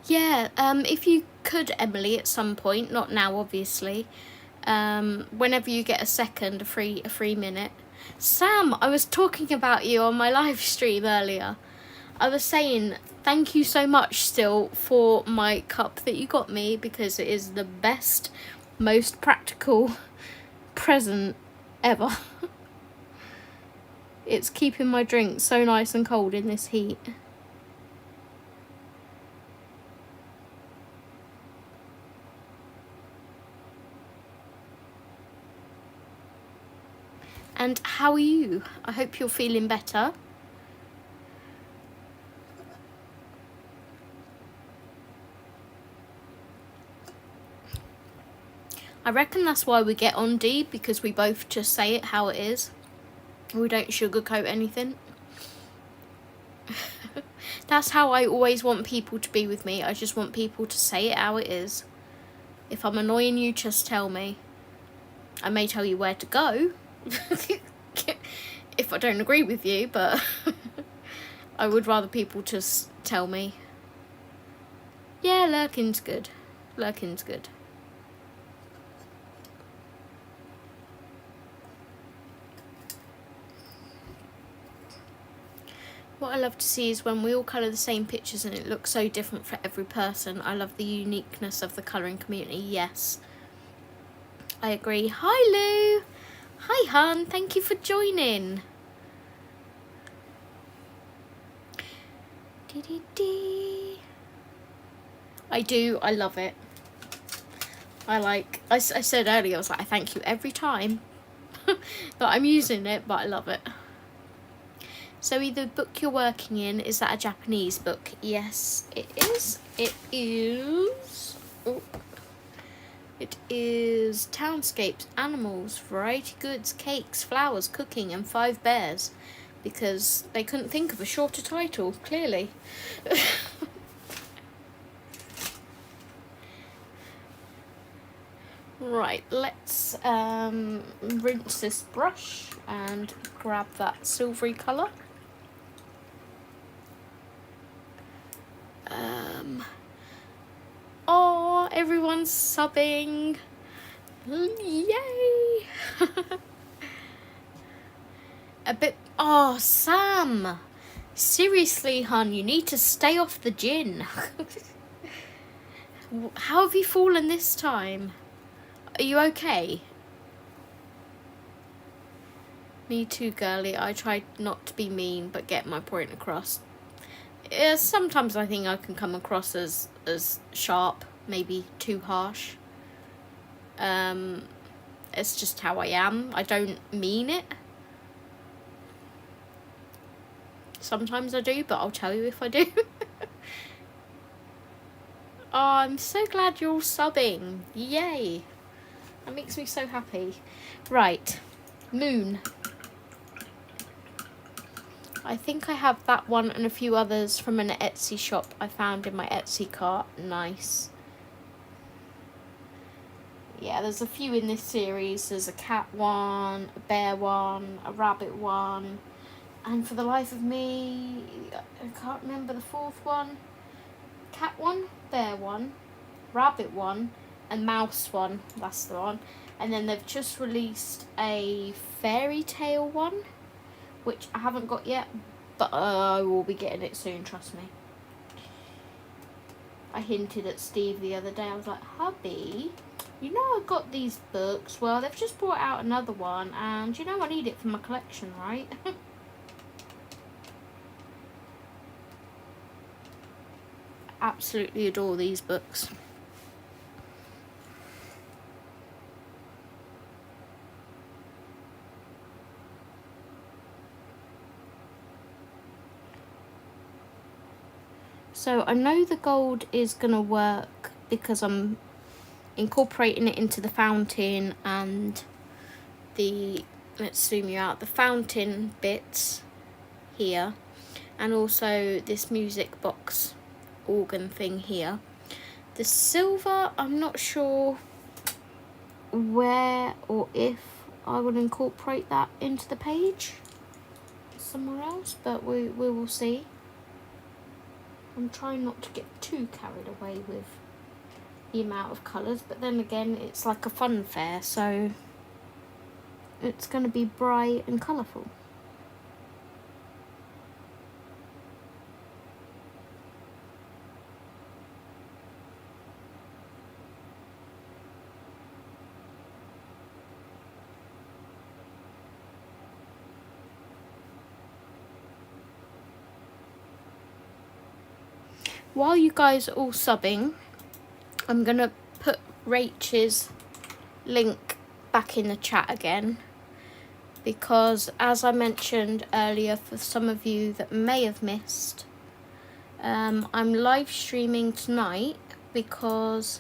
Yeah, if you could, Emily, at some point, not now obviously, whenever you get a second, a free minute. Sam, I was talking about you on my live stream earlier. I was saying thank you so much still for my cup that you got me, because it is the best, most practical present ever. It's keeping my drink so nice and cold in this heat. And how are you? I hope you're feeling better. I reckon that's why we get on, Dee, because we both just say it how it is. We don't sugarcoat anything. That's how I always want people to be with me. I just want people to say it how it is. If I'm annoying you, just tell me. I may tell you where to go if I don't agree with you, but I would rather people just tell me. Yeah, lurking's good. Lurking's good. What I love to see is when we all colour the same pictures and it looks so different for every person. I love the uniqueness of the colouring community. Yes, I agree. Hi, Lou. Hi, hun. Thank you for joining. I do. I love it. I said earlier, I was like, I thank you every time that I'm using it, but I love it. Zoe, the book you're working in, is that a Japanese book? Yes, it is. It is. Oh. It is Townscapes, Animals, Variety Goods, Cakes, Flowers, Cooking, and 5 Bears. Because they couldn't think of a shorter title, clearly. Right, let's rinse this brush and grab that silvery colour. Oh, everyone's subbing. Yay! A bit. Oh, Sam! Seriously, hun, you need to stay off the gin. How have you fallen this time? Are you okay? Me too, girlie. I tried not to be mean, but get my point across. Sometimes I think I can come across as sharp, maybe too harsh. It's just how I am. I don't mean it. Sometimes I do, but I'll tell you if I do. Oh, I'm so glad you're all subbing. Yay. That makes me so happy. Right. Moon. I think I have that one and a few others from an Etsy shop I found in my Etsy cart. Nice. Yeah, there's a few in this series. There's a cat one, a bear one, a rabbit one. And for the life of me, I can't remember the 4th one. Cat one, bear one, rabbit one, and mouse one. That's the one. And then they've just released a fairy tale one, which I haven't got yet, but I will be getting it soon, trust me. I hinted at Steve the other day. I was like, hubby, you know I got these books. Well, they've just brought out another one, and you know I need it for my collection, right? Absolutely adore these books. So I know the gold is going to work because I'm incorporating it into the fountain and the, let's zoom you out, the fountain bits here, and also this music box organ thing here. The silver, I'm not sure where or if I will incorporate that into the page somewhere else, but we will see. I'm trying not to get too carried away with the amount of colours, but then again it's like a fun fair, so it's going to be bright and colourful. While you guys are all subbing, I'm going to put Rach's link back in the chat again, because as I mentioned earlier, for some of you that may have missed, I'm live streaming tonight because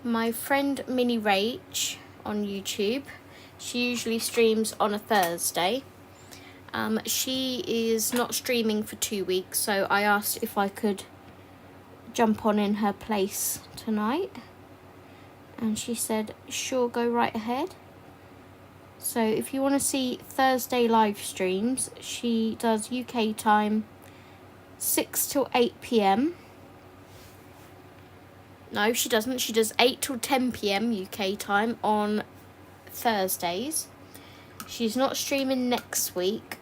my friend Minnie Rach on YouTube, she usually streams on a Thursday. She is not streaming for 2 weeks, so I asked if I could jump on in her place tonight, and she said sure, go right ahead. So if you want to see Thursday live streams, she does UK time 6 till 8 p.m. No, she doesn't. She does 8 till 10 p.m. UK time on Thursdays. She's not streaming next week.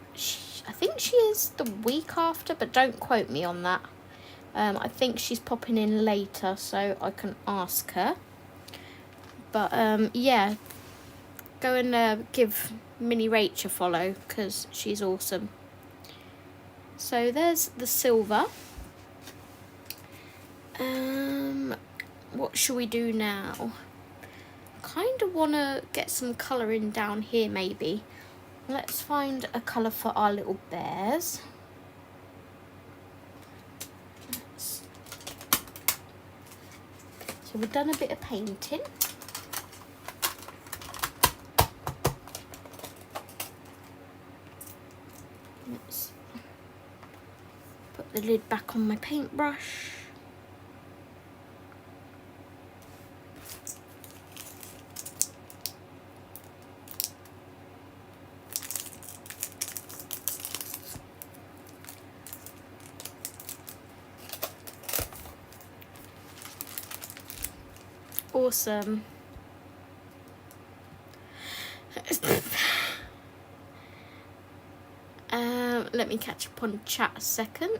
I think she is the week after, but don't quote me on that. I think she's popping in later, so I can ask her. But yeah, go and give Minnie Rach a follow, because she's awesome. So there's the silver. What should we do now? Kind of want to get some colour in down here, maybe. Let's find a colour for our little bears. So we've done a bit of painting. Let's put the lid back on my paintbrush. Awesome. Let me catch up on chat a second.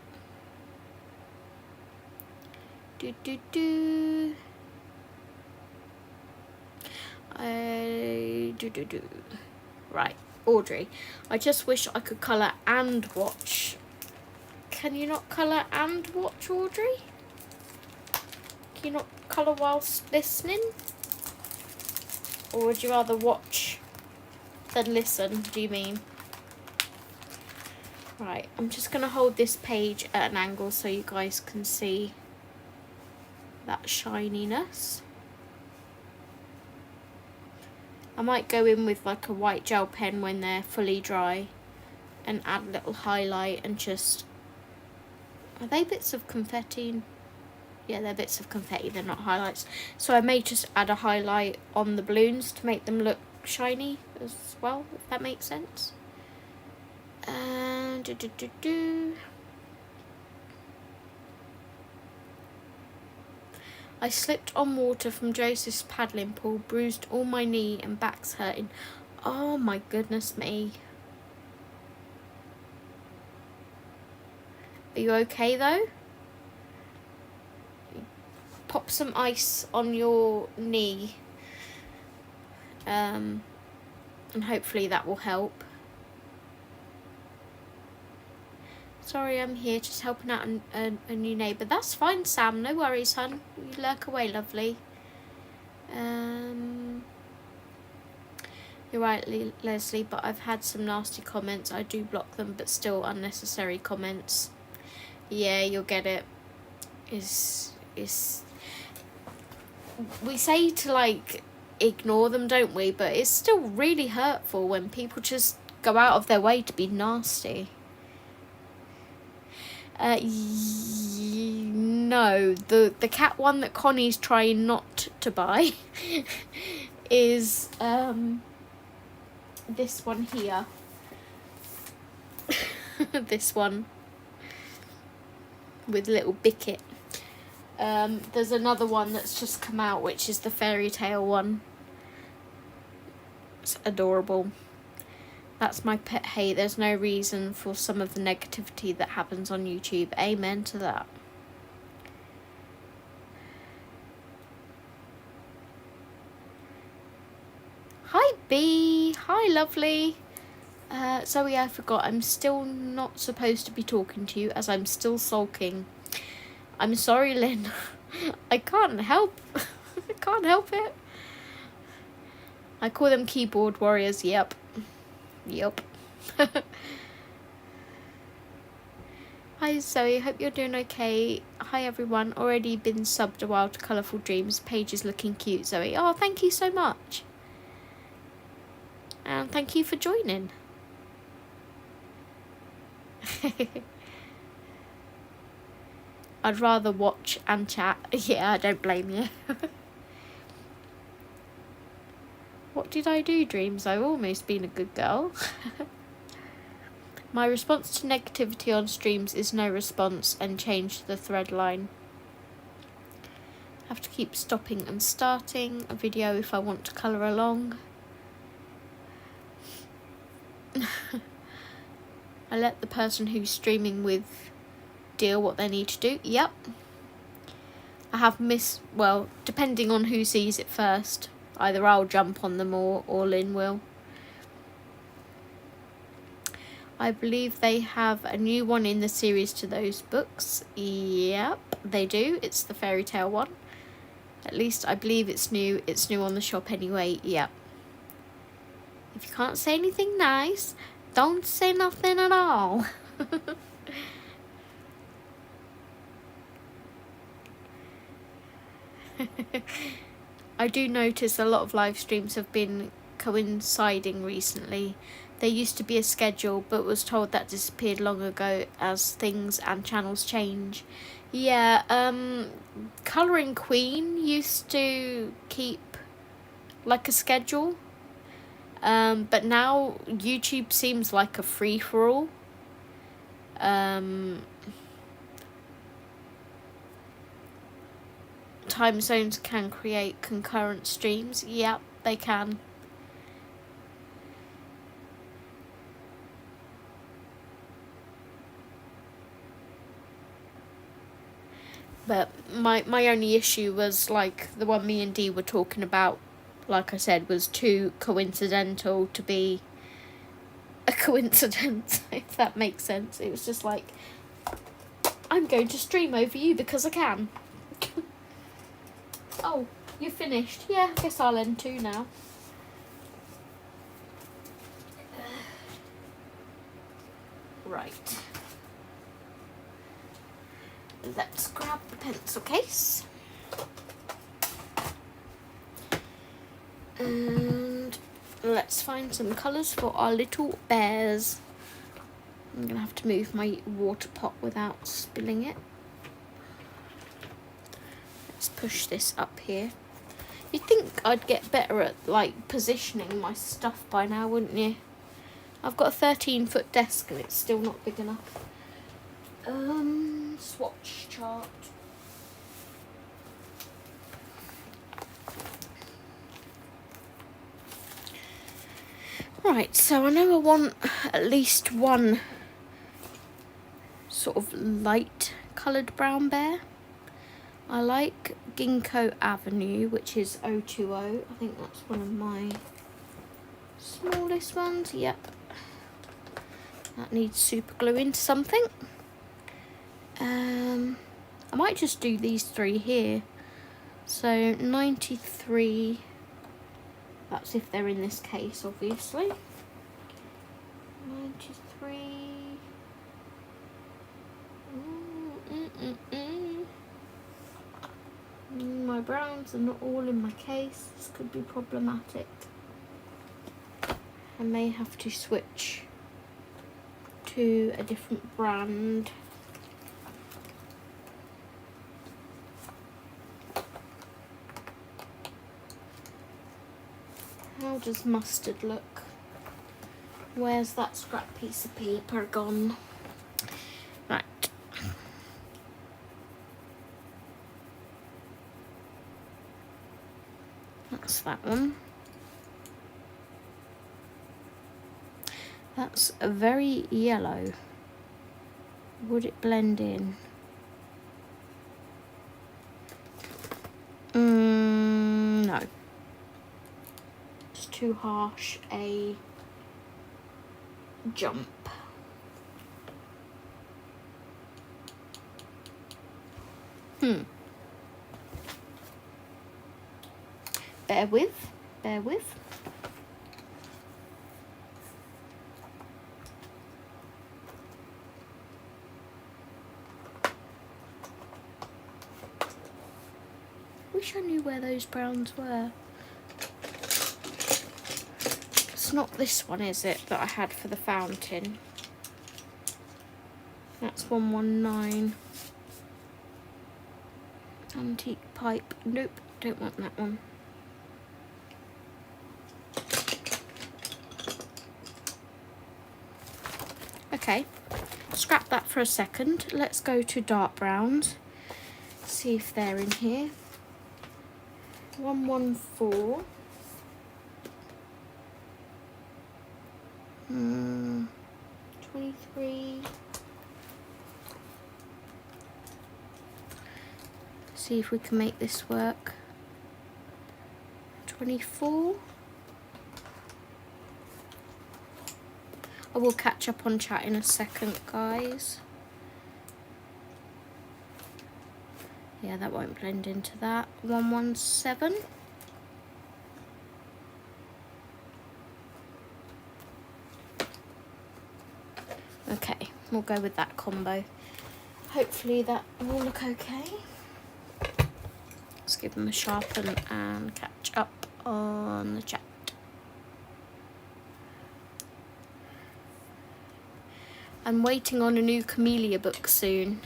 Right, Audrey. I just wish I could colour and watch. Can you not colour and watch, Audrey? Can you not colour whilst listening? Or would you rather watch than listen, do you mean? Right, I'm just going to hold this page at an angle so you guys can see that shininess. I might go in with like a white gel pen when they're fully dry and add a little highlight and just... Are they bits of confetti? Yeah, they're bits of confetti, they're not highlights. So I may just add a highlight on the balloons to make them look shiny as well, if that makes sense. And I slipped on water from Joseph's paddling pool, bruised all my knee and back's hurting. Oh my goodness me. Are you okay though? Pop some ice on your knee. And hopefully that will help. Sorry, I'm here just helping out a new neighbour. That's fine, Sam. No worries, hun. You lurk away, lovely. You're right, Leslie, but I've had some nasty comments. I do block them, but still unnecessary comments. Yeah, you'll get it. We say to, like, ignore them, don't we? But it's still really hurtful when people just go out of their way to be nasty. No, the cat one that Connie's trying not to buy is this one here. This one with little Bicket. There's another one that's just come out, which is the fairy tale one. It's adorable. That's my pet hate. There's no reason for some of the negativity that happens on YouTube. Amen to that. Hi B. Hi lovely. Zoe, I forgot. I'm still not supposed to be talking to you as I'm still sulking. I'm sorry, Lynn. I can't help. I can't help it. I call them keyboard warriors. Yep. Hi Zoe, hope you're doing okay. Hi everyone, already been subbed a while to Colourful Dreams. Page is looking cute, Zoe. Oh, thank you so much. And thank you for joining. I'd rather watch and chat. Yeah, I don't blame you. What did I do, Dreams? I've almost been a good girl. My response to negativity on streams is no response and change the thread line. Have to keep stopping and starting a video if I want to colour along. I let the person who's streaming with deal what they need to do. Yep. I have well, depending on who sees it first. Either I'll jump on them or Lynn will. I believe they have a new one in the series to those books. Yep, they do. It's the fairy tale one. At least I believe it's new. It's new on the shop anyway. Yep. If you can't say anything nice, don't say nothing at all. I do notice a lot of live streams have been coinciding recently. There used to be a schedule, but was told that disappeared long ago as things and channels change. Yeah, Colouring Queen used to keep like a schedule, but now YouTube seems like a free-for-all. Time zones can create concurrent streams. Yep, they can. But my only issue was like the one me and Dee were talking about, like I said, was too coincidental to be a coincidence, if that makes sense. It was just like, I'm going to stream over you because I can. Oh, you're finished. Yeah, I guess I'll end too now. Right. Let's grab the pencil case. And let's find some colours for our little bears. I'm going to have to move my water pot without spilling it. Let's push this up here. You'd think I'd get better at like positioning my stuff by now, wouldn't you? I've got a 13-foot desk and it's still not big enough. Swatch chart. Right, so I know I want at least one sort of light coloured brown bear. I like Ginkgo Avenue, which is 020. I think that's one of my smallest ones. Yep. That needs super glue into something. I might just do these three here. So 93. That's if they're in this case, obviously. 93. My browns are not all in my case. This could be problematic. I may have to switch to a different brand. How does mustard look? Where's that scrap piece of paper gone? Right. That's that one. That's a very yellow. Would it blend in? No. It's too harsh a jump. Bear with. Wish I knew where those browns were. It's not this one, is it, that I had for the fountain? That's 119. Antique pipe. Nope, don't want that one. Okay, scrap that for a second. Let's go to dark browns. See if they're in here. 114. 23. See if we can make this work. 24. I will catch up on chat in a second, guys. Yeah, that won't blend into that. 117. Okay, we'll go with that combo. Hopefully that will look okay. Let's give them a sharpen and catch up on the chat. I'm waiting on a new Camellia book soon.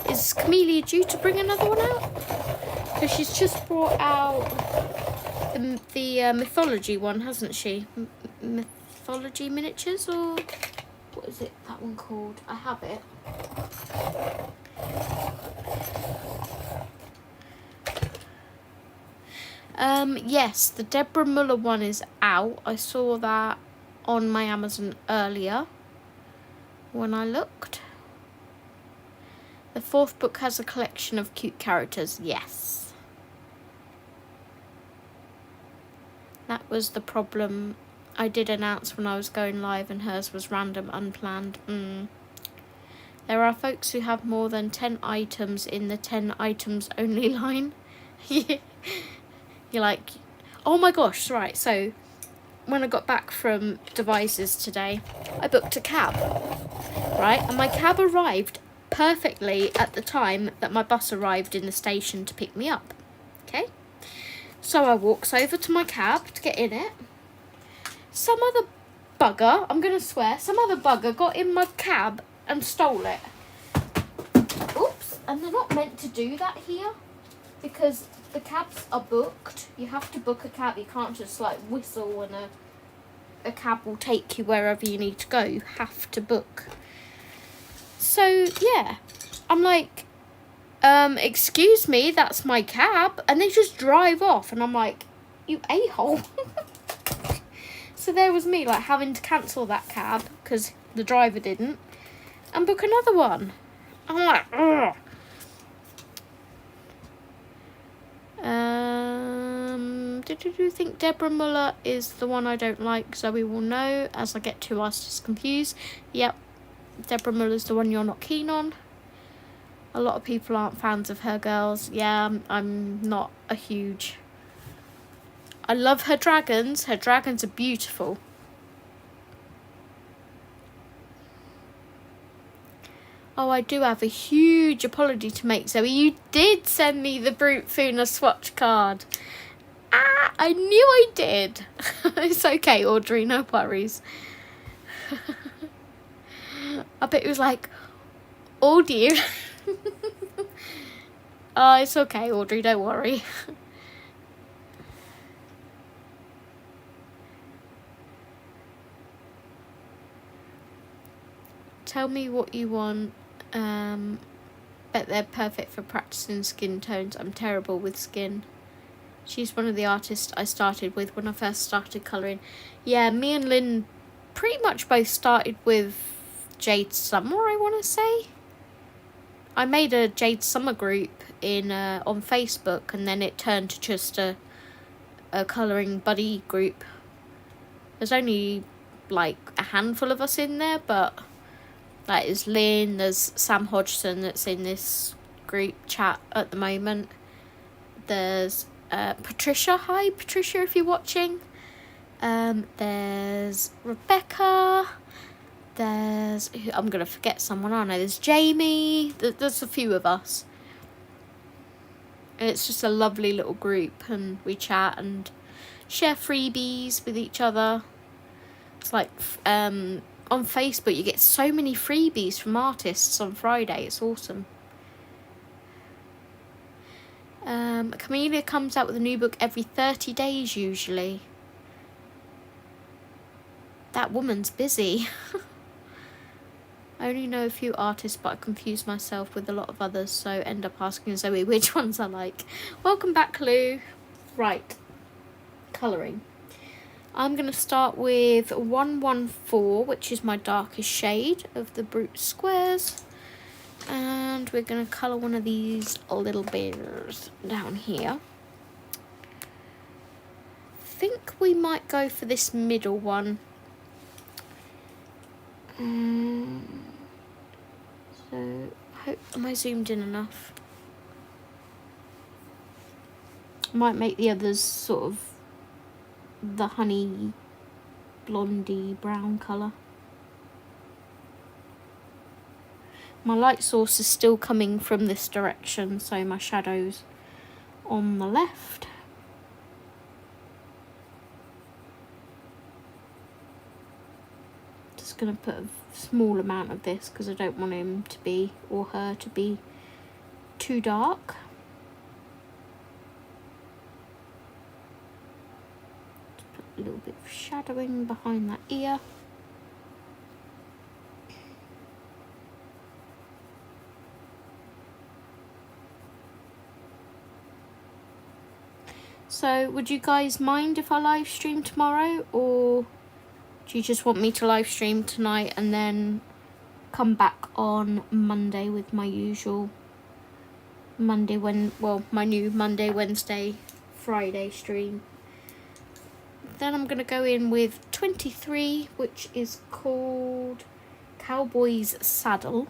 Is Camellia due to bring another one out? Because she's just brought out the mythology one, hasn't she? Mythology miniatures, or what is it, that one called? I have it. Yes, the Deborah Muller one is out. I saw that on my Amazon earlier when I looked. The 4th book has a collection of cute characters. Yes. That was the problem I did announce when I was going live, and hers was random, unplanned. There are folks who have more than 10 items in the 10 items only line. You're like, oh my gosh, right. So when I got back from Devices today, I booked a cab, right? And my cab arrived perfectly at the time that my bus arrived in the station to pick me up. Okay? So I walks over to my cab to get in it. Some other bugger, I'm going to swear, some other bugger got in my cab and stole it. Oops. And they're not meant to do that here, because the cabs are booked. You have to book a cab. You can't just like whistle and a cab will take you wherever you need to go. You have to book. So yeah, I'm like, excuse me, that's my cab. And they just drive off, and I'm like, you a-hole. So there was me like having to cancel that cab because the driver didn't, and book another one. I'm like, ugh. Did you think Deborah Muller is the one I don't like? Zoe will know as I get 2 artists confused. Yep, Deborah Muller's the one you're not keen on. A lot of people aren't fans of her, girls. Yeah, I'm not a huge... I love her dragons. Her dragons are beautiful. Oh, I do have a huge apology to make, Zoe. You did send me the Brute Funa swatch card. Ah, I knew I did. It's okay, Audrey, no worries. I bet it was like, oh dear. Oh, it's okay, Audrey, don't worry. Tell me what you want. Bet they're perfect for practicing skin tones. I'm terrible with skin. She's one of the artists I started with when I first started colouring. Yeah, me and Lynn pretty much both started with Jade Summer, I want to say. I made a Jade Summer group in on Facebook, and then it turned to just a colouring buddy group. There's only like a handful of us in there, but that is Lynn, there's Sam Hodgson that's in this group chat at the moment. There's Patricia. Hi, Patricia, if you're watching. There's Rebecca. There's... I'm going to forget someone, aren't I? There's Jamie. There's a few of us. And it's just a lovely little group, and we chat and share freebies with each other. It's like... on Facebook, you get so many freebies from artists on Friday. It's awesome. Camellia comes out with a new book every 30 days, usually. That woman's busy. I only know a few artists, but I confuse myself with a lot of others, so end up asking Zoe which ones I like. Welcome back, Lou. Right. Colouring. I'm going to start with 114, which is my darkest shade of the Brute Squares. And we're going to colour one of these little bears down here. I think we might go for this middle one. So, am I zoomed in enough? I might make the others sort of the honey blondie brown colour. My light source is still coming from this direction, so my shadow's on the left. Just going to put a small amount of this because I don't want him to be, or her to be, too dark. Just put a little bit of shadowing behind that ear. So, would you guys mind if I live stream tomorrow, or do you just want me to live stream tonight and then come back on Monday with my usual my new Monday, Wednesday, Friday stream? Then I'm going to go in with 23, which is called Cowboy's Saddle.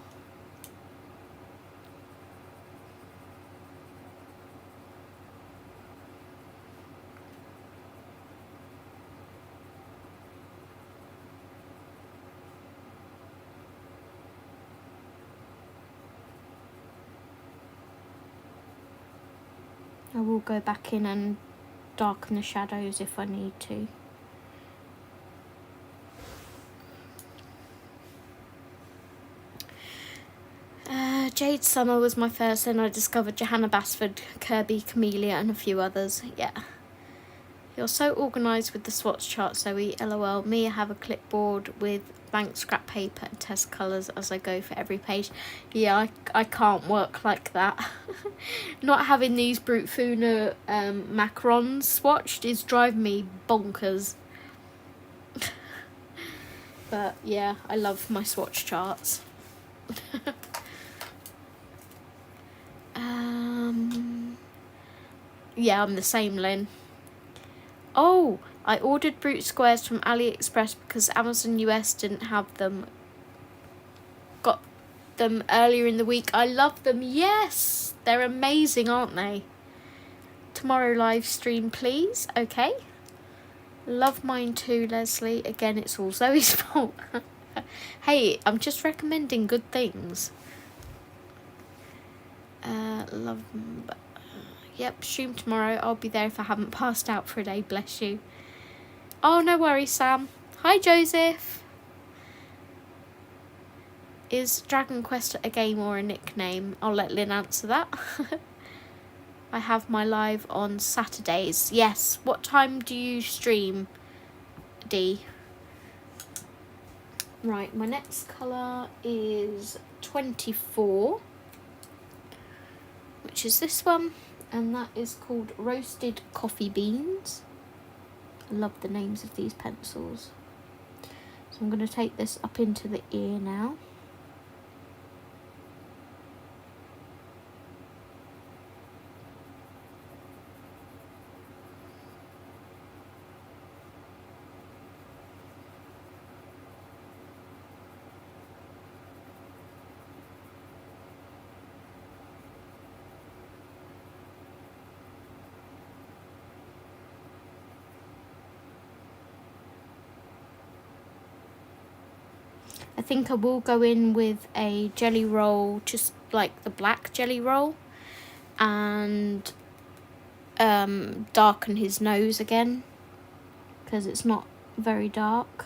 I will go back in and darken the shadows if I need to. Jade Summer was my first, and I discovered Johanna Basford, Kirby, Camellia and a few others. Yeah. You're so organised with the swatch chart, Zoe. LOL. Me, I have a clipboard with blank scrap paper and test colours as I go for every page. Yeah, I can't work like that. Not having these Brute Funa macarons swatched is driving me bonkers. But yeah, I love my swatch charts. Yeah, I'm the same, Lynn. Oh, I ordered Brute Squares from AliExpress because Amazon US didn't have them. Got them earlier in the week. I love them. Yes, they're amazing, aren't they? Tomorrow live stream, please. Okay. Love mine too, Leslie. Again, it's all Zoe's fault. Hey, I'm just recommending good things. Love. Yep, stream tomorrow. I'll be there if I haven't passed out for a day. Bless you. Oh, no worries, Sam. Hi, Joseph. Is Dragon Quest a game or a nickname? I'll let Lynn answer that. I have my live on Saturdays. Yes. What time do you stream, D? Right, my next colour is 24, which is this one. And that is called Roasted Coffee Beans. I love the names of these pencils. So I'm going to take this up into the ear now. I think I will go in with a jelly roll, just like the black jelly roll, and darken his nose again because it's not very dark.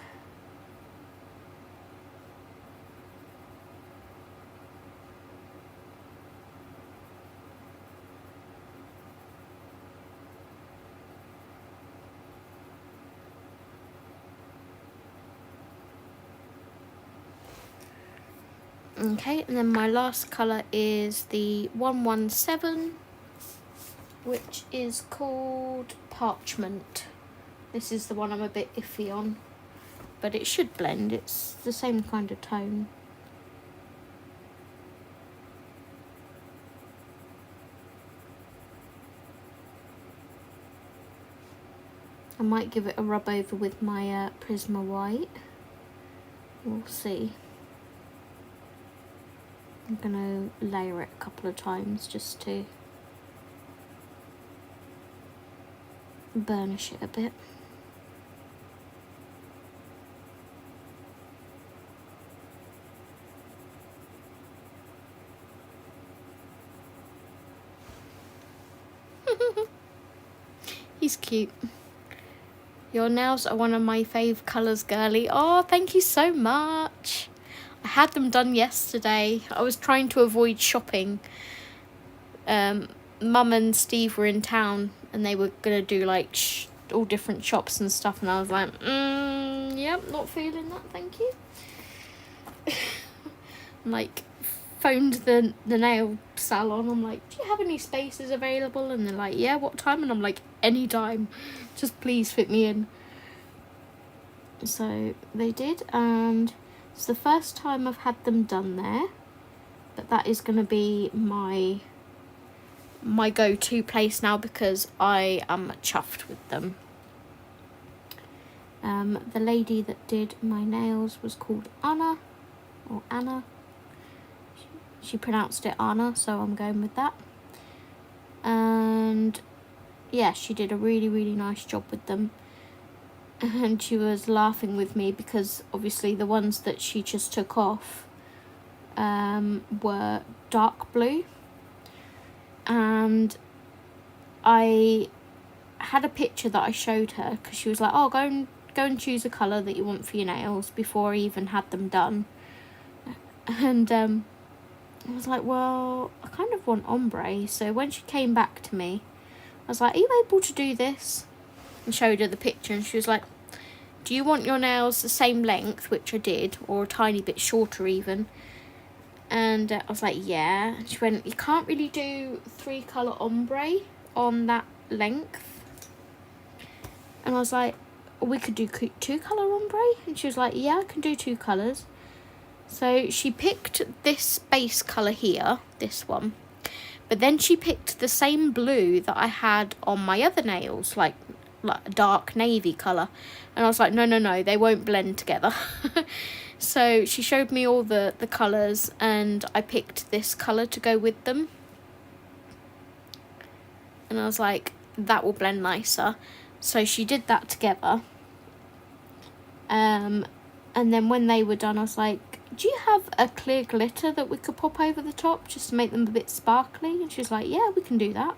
Okay, and then my last colour is the 117, which is called Parchment. This is the one I'm a bit iffy on, but it should blend. It's the same kind of tone. I might give it a rub over with my Prisma White. We'll see. I'm going to layer it a couple of times just to burnish it a bit. He's cute. Your nails are one of my fave colours, girly. Oh, thank you so much. I had them done yesterday. I was trying to avoid shopping. Mum and Steve were in town and they were going to do like all different shops and stuff. And I was like, yep, not feeling that, thank you. I'm like, phoned the nail salon. I'm like, do you have any spaces available? And they're like, yeah, what time? And I'm like, any time, just please fit me in. So they did, and it's the first time I've had them done there, but that is going to be my go-to place now because I am chuffed with them. The lady that did my nails was called Anna, or Anna. She pronounced it Anna, so I'm going with that. And yeah, she did a really, really nice job with them. And she was laughing with me because obviously the ones that she just took off were dark blue. And I had a picture that I showed her because she was like, oh, go and choose a colour that you want for your nails before I even had them done. And I was like, well, I kind of want ombre. So when she came back to me, I was like, are you able to do this? And showed her the picture, and she was like, do you want your nails the same length, which I did, or a tiny bit shorter even? And I was like, yeah. And she went, you can't really do 3-colour ombre on that length. And I was like, we could do 2-colour ombre. And she was like, yeah, I can do 2 colours. So she picked this base colour here, this one. But then she picked the same blue that I had on my other nails, like a dark navy colour. And I was like, no, they won't blend together. So she showed me all the colours, and I picked this colour to go with them. And I was like, that will blend nicer. So she did that together. And then when they were done, I was like, do you have a clear glitter that we could pop over the top just to make them a bit sparkly? And she was like, yeah, we can do that.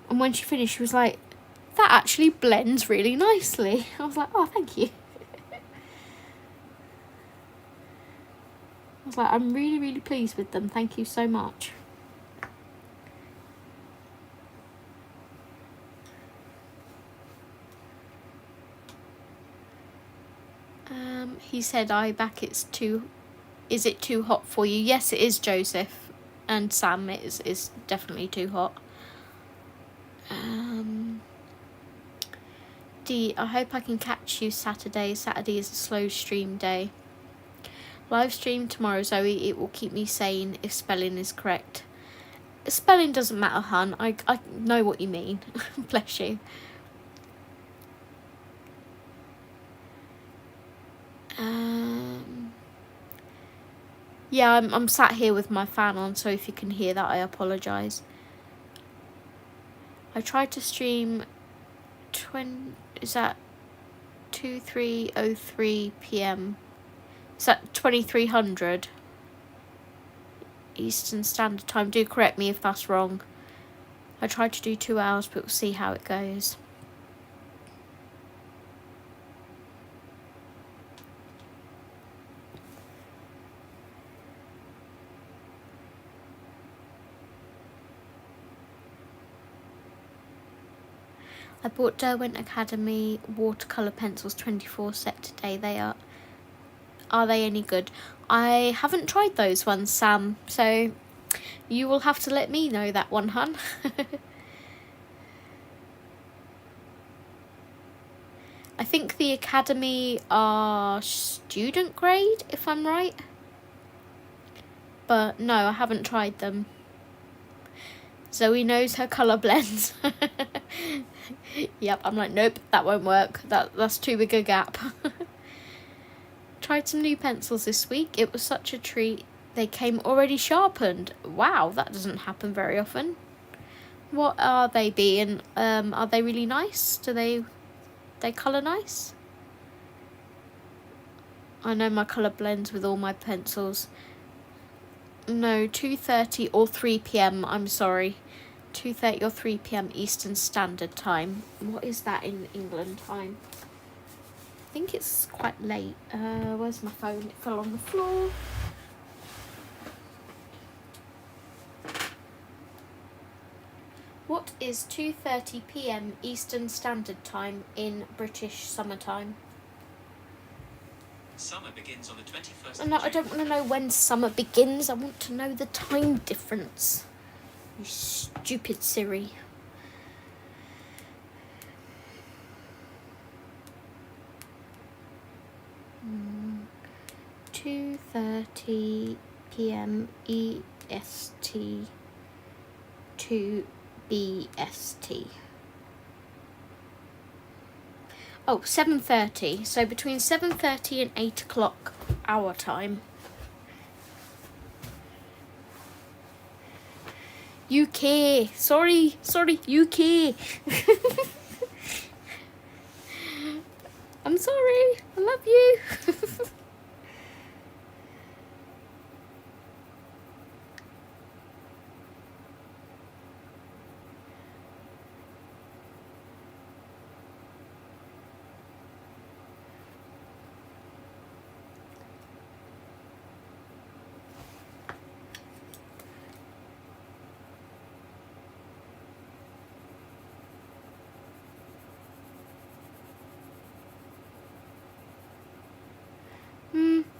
And when she finished, she was like, that actually blends really nicely. I was like, oh, thank you. I was like, I'm really, really pleased with them. Thank you so much. He said, is it too hot for you? Yes, it is, Joseph. And Sam, it is definitely too hot. D, I hope I can catch you Saturday. Saturday is a slow stream day. Live stream tomorrow, Zoe. It will keep me sane if spelling is correct. Spelling doesn't matter, hun. I know what you mean. Bless you. Yeah, I'm sat here with my fan on, so if you can hear that, I apologise. I tried to stream 23:03 p.m. Is that 2300 Eastern Standard Time? Do correct me if that's wrong. I tried to do 2 hours, but we'll see how it goes. I bought Derwent Academy watercolour pencils 24 set today. Are they any good? I haven't tried those ones, Sam, so you will have to let me know that one, hun. I think the Academy are student grade, if I'm right. But no, I haven't tried them. Zoe knows her colour blends. Yep, I'm like, nope, that won't work. That's too big a gap. Tried some new pencils this week. It was such a treat. They came already sharpened. Wow, that doesn't happen very often. What are they being? Are they really nice? Do they colour nice? I know my colour blends with all my pencils. No, 2:30 or 3 p.m. I'm sorry. 2:30 or 3 p.m. Eastern Standard Time. What is that in England time? I think it's quite late. Where's my phone? It fell on the floor. What is 2:30 p.m. Eastern Standard Time in British summertime? Summer begins on the 21st. No, I don't want to know when summer begins. I want to know the time difference. You stupid Siri. Mm. 2:30 p.m. EST to BST. Oh, 7:30. So between 7:30 and 8 o'clock our time. UK. Sorry, UK. I'm sorry. I love you.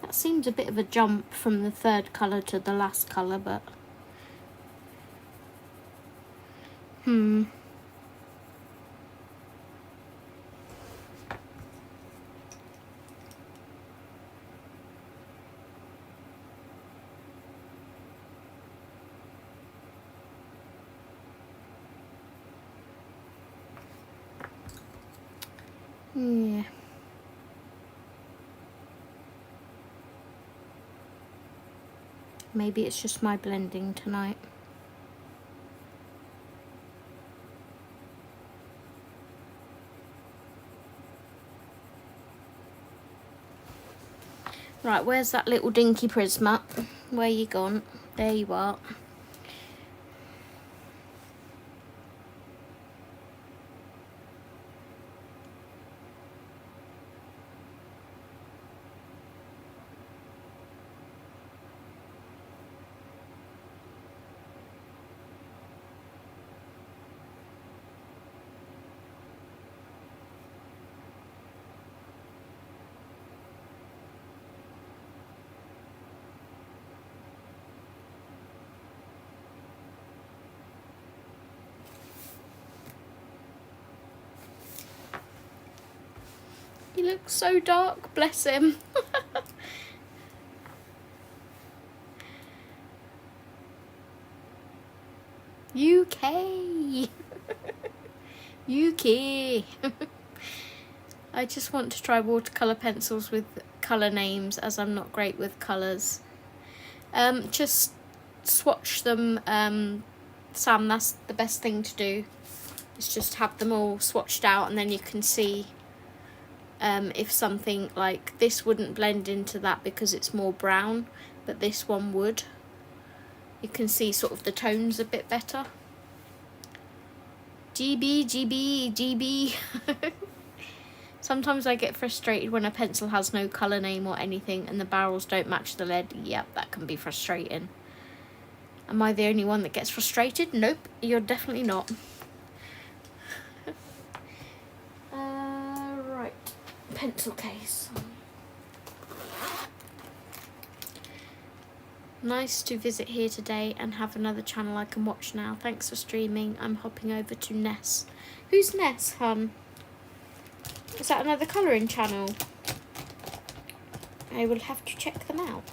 That seems a bit of a jump from the third colour to the last colour, but... yeah. Maybe it's just my blending tonight. Right, where's that little dinky Prisma? Where you gone? There you are. He looks so dark, bless him. UK. UK. I just want to try watercolour pencils with colour names, as I'm not great with colours. Just swatch them, Sam, that's the best thing to do. Is just have them all swatched out, and then you can see if something like this wouldn't blend into that because it's more brown, but this one would. You can see sort of the tones a bit better. GB. Sometimes I get frustrated when a pencil has no colour name or anything and the barrels don't match the lead. Yep, that can be frustrating. Am I the only one that gets frustrated? Nope, you're definitely not. Right, pencil case. Nice to visit here today and have another channel I can watch now. Thanks for streaming. I'm hopping over to Ness. Who's Ness, hun? Is that another colouring channel? I will have to check them out.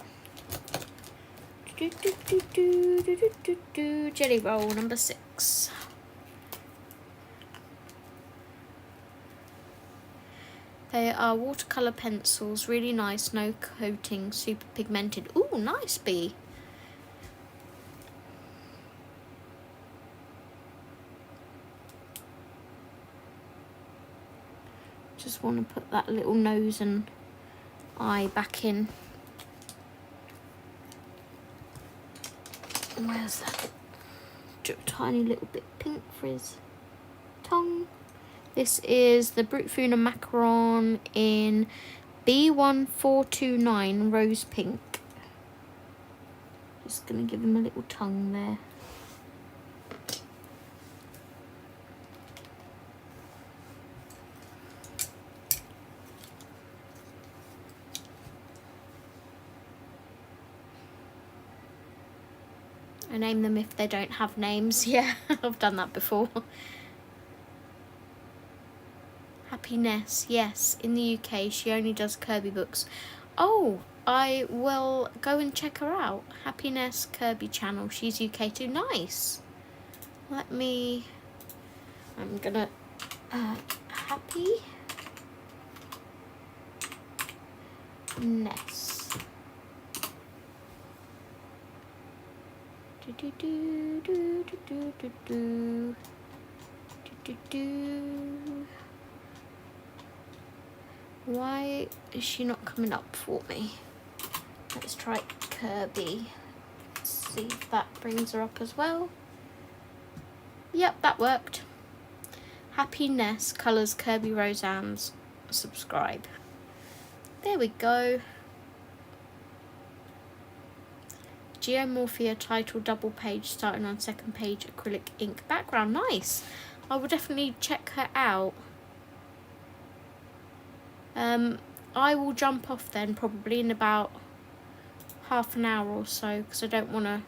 Jelly roll number 6. They are watercolour pencils, really nice, no coating, super pigmented. Ooh, nice, Bee. Just want to put that little nose and eye back in. Where's that? do a tiny little bit pink for his tongue. This is the Brut Funa Macaron in B1429 Rose Pink. Just going to give him a little tongue there. I name them if they don't have names. Yeah, I've done that before. Happiness, yes. In the UK, she only does Kirby books. Oh, I will go and check her out. Happiness Kirby channel. She's UK too. Nice. I'm gonna Happiness. Why is she not coming up for me? Let's try Kirby. Let's see if that brings her up as well. Yep, that worked. Happiness colours Kirby Roseanne's. Subscribe. There we go. Geomorphia title double page starting on second page acrylic ink background. Nice. I will definitely check her out. I will jump off then probably in about half an hour or so because I don't want to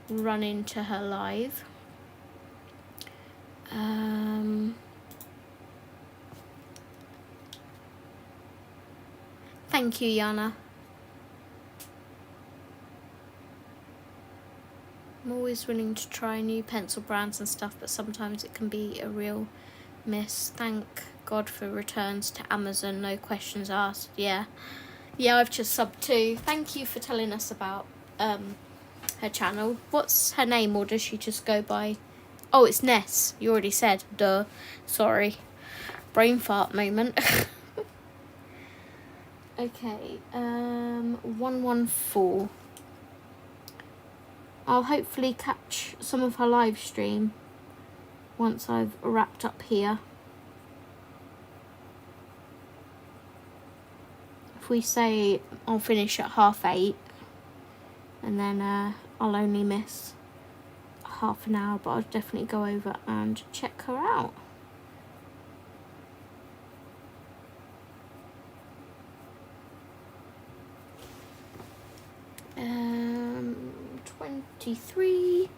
run into her live. Thank you, Yana. I'm always willing to try new pencil brands and stuff, but sometimes it can be a real miss. Thank God for returns to Amazon, no questions asked. Yeah, I've just subbed too. Thank you for telling us about her channel. What's her name, or does she just go by... Oh, it's Ness. You already said. Duh. Sorry. Brain fart moment. Okay, 114. I'll hopefully catch some of her live stream once I've wrapped up here. If we say I'll finish at 8:30, and then I'll only miss half an hour, but I'll definitely go over and check her out. Um, 23.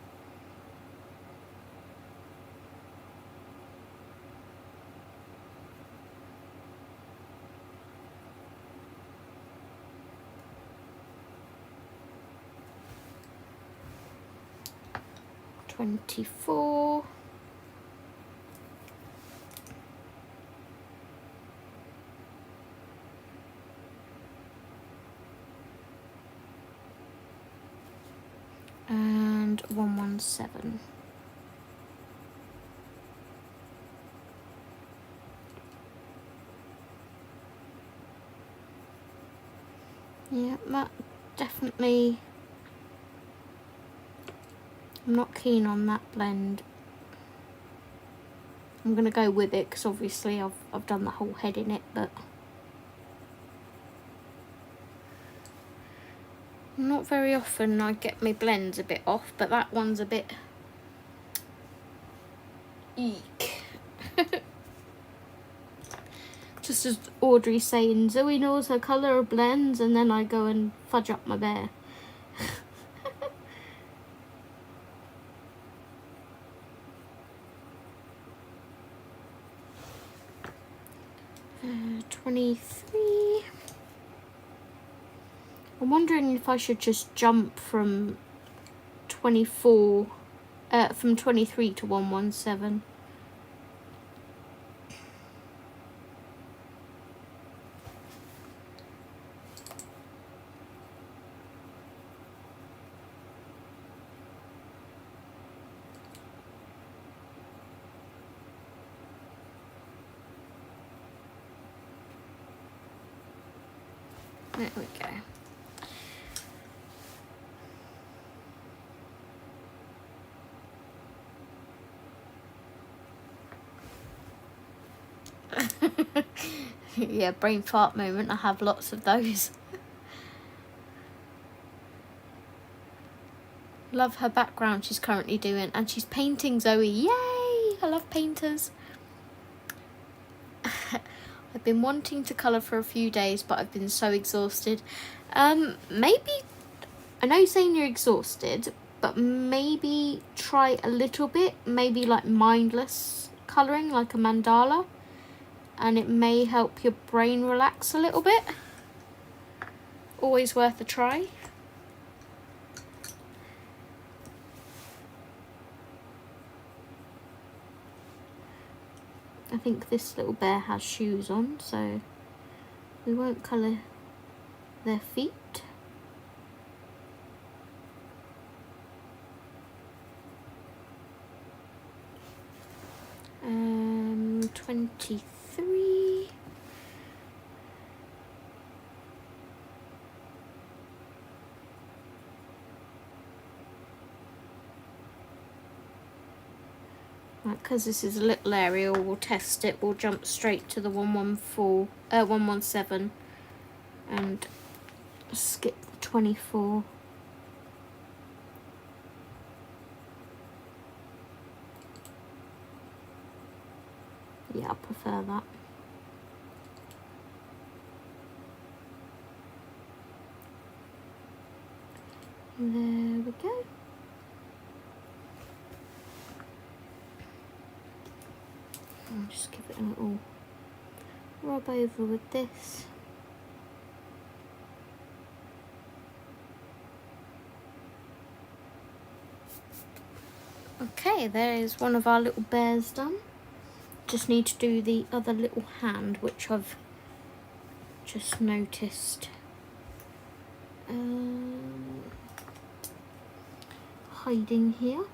And 117. Yeah, that definitely... I'm not keen on that blend. I'm going to go with it because obviously I've done the whole head in it, but not very often I get my blends a bit off, but that one's a bit eek. Just as Audrey saying, Zoe knows her colour of blends, and then I go and fudge up my bear. 23. I'm wondering if I should just jump from 23 to 117. There we go. Yeah, brain fart moment. I have lots of those. Love her background she's currently doing, and she's painting Zoe. Yay! I love painters. I've been wanting to colour for a few days, but I've been so exhausted. Maybe, I know you're saying you're exhausted, but maybe try a little bit, maybe like mindless colouring, like a mandala, and it may help your brain relax a little bit. Always worth a try. I think this little bear has shoes on, so we won't colour their feet. 23. Right, because this is a little area, we'll test it. We'll jump straight to the 117 and skip the 24. Yeah, I prefer that. There we go. I'll just give it a little rub over with this. Okay, there is one of our little bears done. Just need to do the other little hand, which I've just noticed. Hiding here.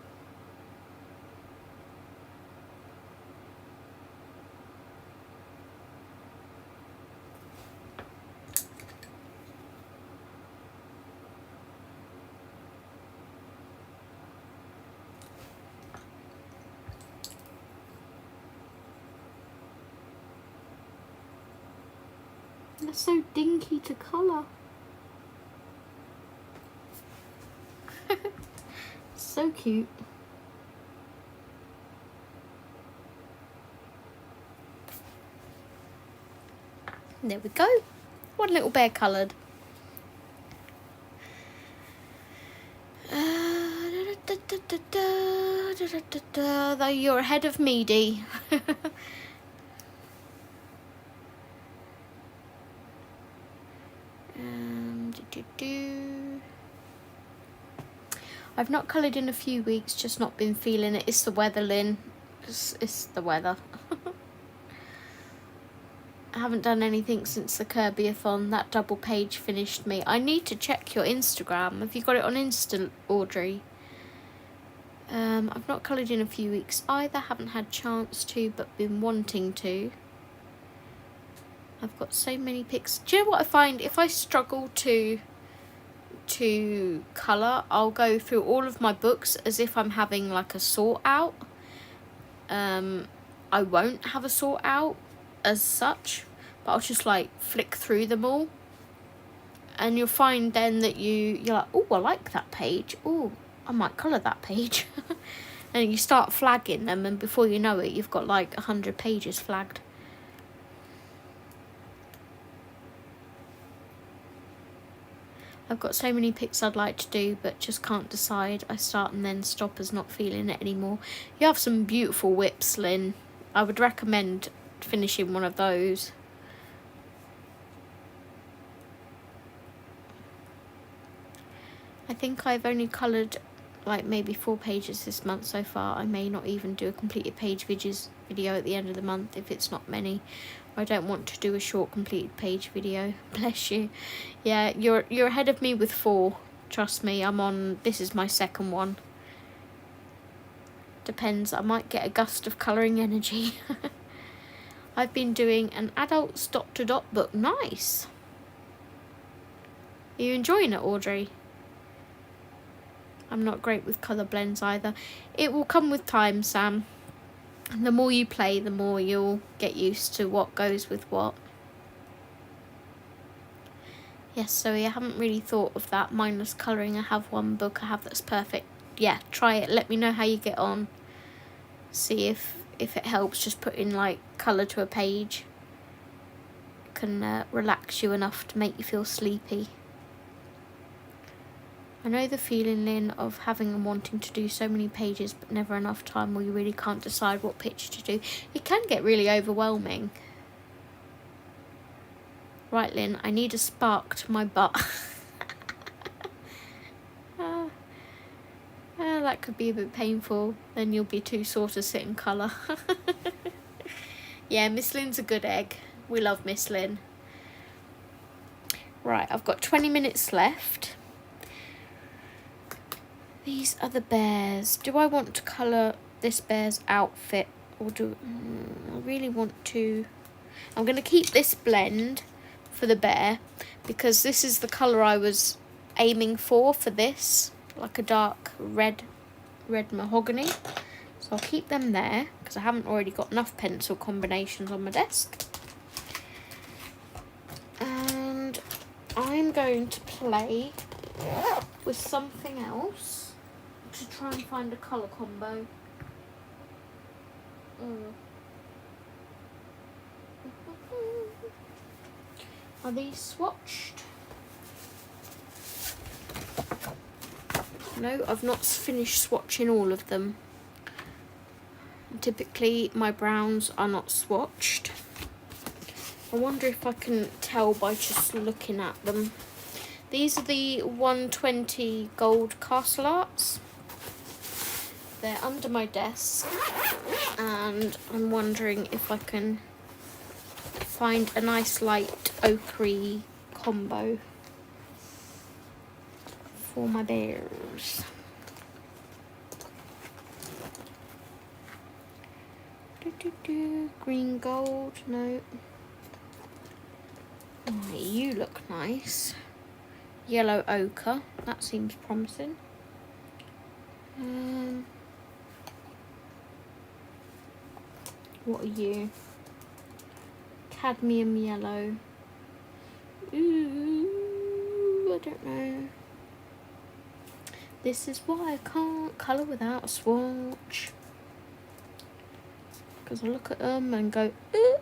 They're so dinky to colour. So cute. There we go. One little bear coloured. Though you're ahead of me, Dee. I've not coloured in a few weeks, just not been feeling it. It's the weather, Lynn. It's the weather. I haven't done anything since the Kirby-a-thon. That double page finished me. I need to check your Instagram. Have you got it on Insta, Audrey? I've not coloured in a few weeks either. Haven't had chance to, but been wanting to. I've got so many pics. Do you know what I find? If I struggle to colour, I'll go through all of my books as if I'm having like a sort out. I won't have a sort out as such, but I'll just like flick through them all, and you'll find then that you're like, oh, I like that page. Oh, I might colour that page. And you start flagging them, and before you know it, you've got like 100 pages flagged. I've got so many pics I'd like to do, but just can't decide. I start and then stop as not feeling it anymore. You have some beautiful whips, Lynn. I would recommend finishing one of those. I think I've only coloured like maybe 4 pages this month so far. I may not even do a completed page video at the end of the month if it's not many. I don't want to do a short completed page video. Bless you. Yeah, you're ahead of me with 4. Trust me, this is my second one. Depends, I might get a gust of colouring energy. I've been doing an adults dot to dot book. Nice. Are you enjoying it, Audrey? I'm not great with colour blends either. It will come with time, Sam. And the more you play, the more you'll get used to what goes with what. Yes, so I haven't really thought of that mindless colouring. I have one book I have that's perfect. Yeah, try it. Let me know how you get on. See if it helps. Just put in like colour to a page. It can relax you enough to make you feel sleepy. I know the feeling, Lynn, of having and wanting to do so many pages but never enough time, or you really can't decide what picture to do. It can get really overwhelming. Right, Lynn, I need a spark to my butt. That could be a bit painful. Then you'll be too sore to sit in colour. Yeah, Miss Lynn's a good egg. We love Miss Lynn. Right, I've got 20 minutes left. These are the bears. Do I want to colour this bear's outfit? Or do I really want to... I'm going to keep this blend for the bear, because this is the colour I was aiming for this. Like a dark red mahogany. So I'll keep them there, because I haven't already got enough pencil combinations on my desk. And I'm going to play with something else to try and find a colour combo. Are these swatched? No, I've not finished swatching all of them. Typically my browns are not swatched. I wonder if I can tell by just looking at them. These are the 120 gold Castle Arts. They're under my desk and I'm wondering if I can find a nice light ochre combo for my bears. Green gold, no. Oh, you look nice. Yellow ochre, that seems promising. What are you? Cadmium yellow. Ooh, I don't know. This is why I can't colour without a swatch. Because I look at them and go, ooh.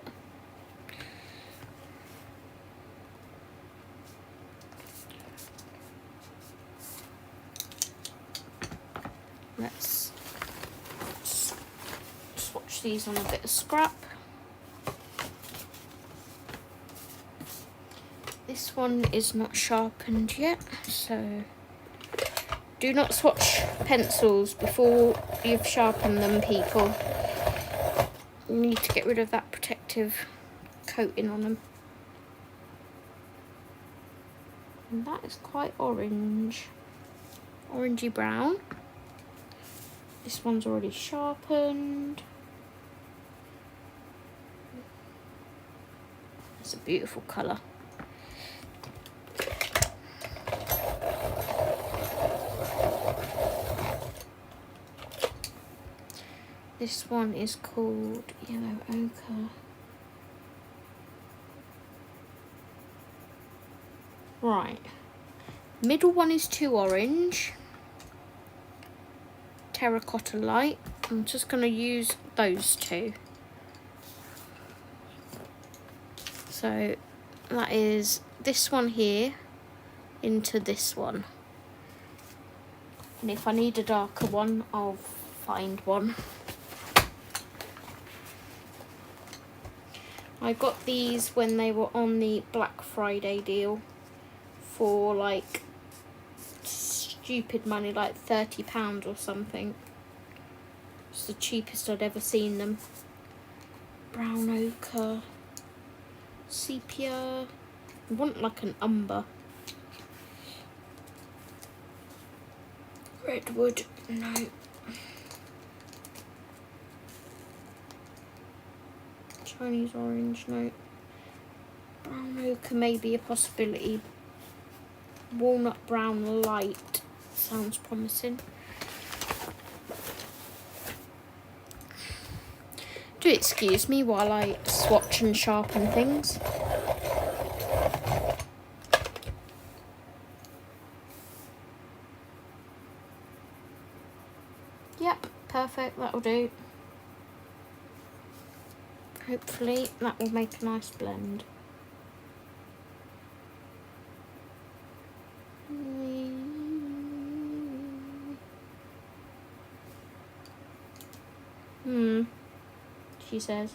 Let's swatch these on a bit of scrap. This one is not sharpened yet, so do not swatch pencils before you've sharpened them, people. You need to get rid of that protective coating on them. And that is quite orange. Orangey brown. This one's already sharpened. It's a beautiful colour. This one is called Yellow Ochre. Right. Middle one is too orange. Terracotta light. I'm just going to use those two. So that is this one here into this one. And if I need a darker one, I'll find one. I got these when they were on the Black Friday deal for like stupid money, like £30 or something. It's the cheapest I'd ever seen them. Brown ochre, sepia. I want like an umber. Redwood, no. Chinese orange, no. Brown ochre may be a possibility. Walnut brown light sounds promising. Do excuse me while I swatch and sharpen things. Yep, perfect, that'll do. Hopefully that will make a nice blend. She says.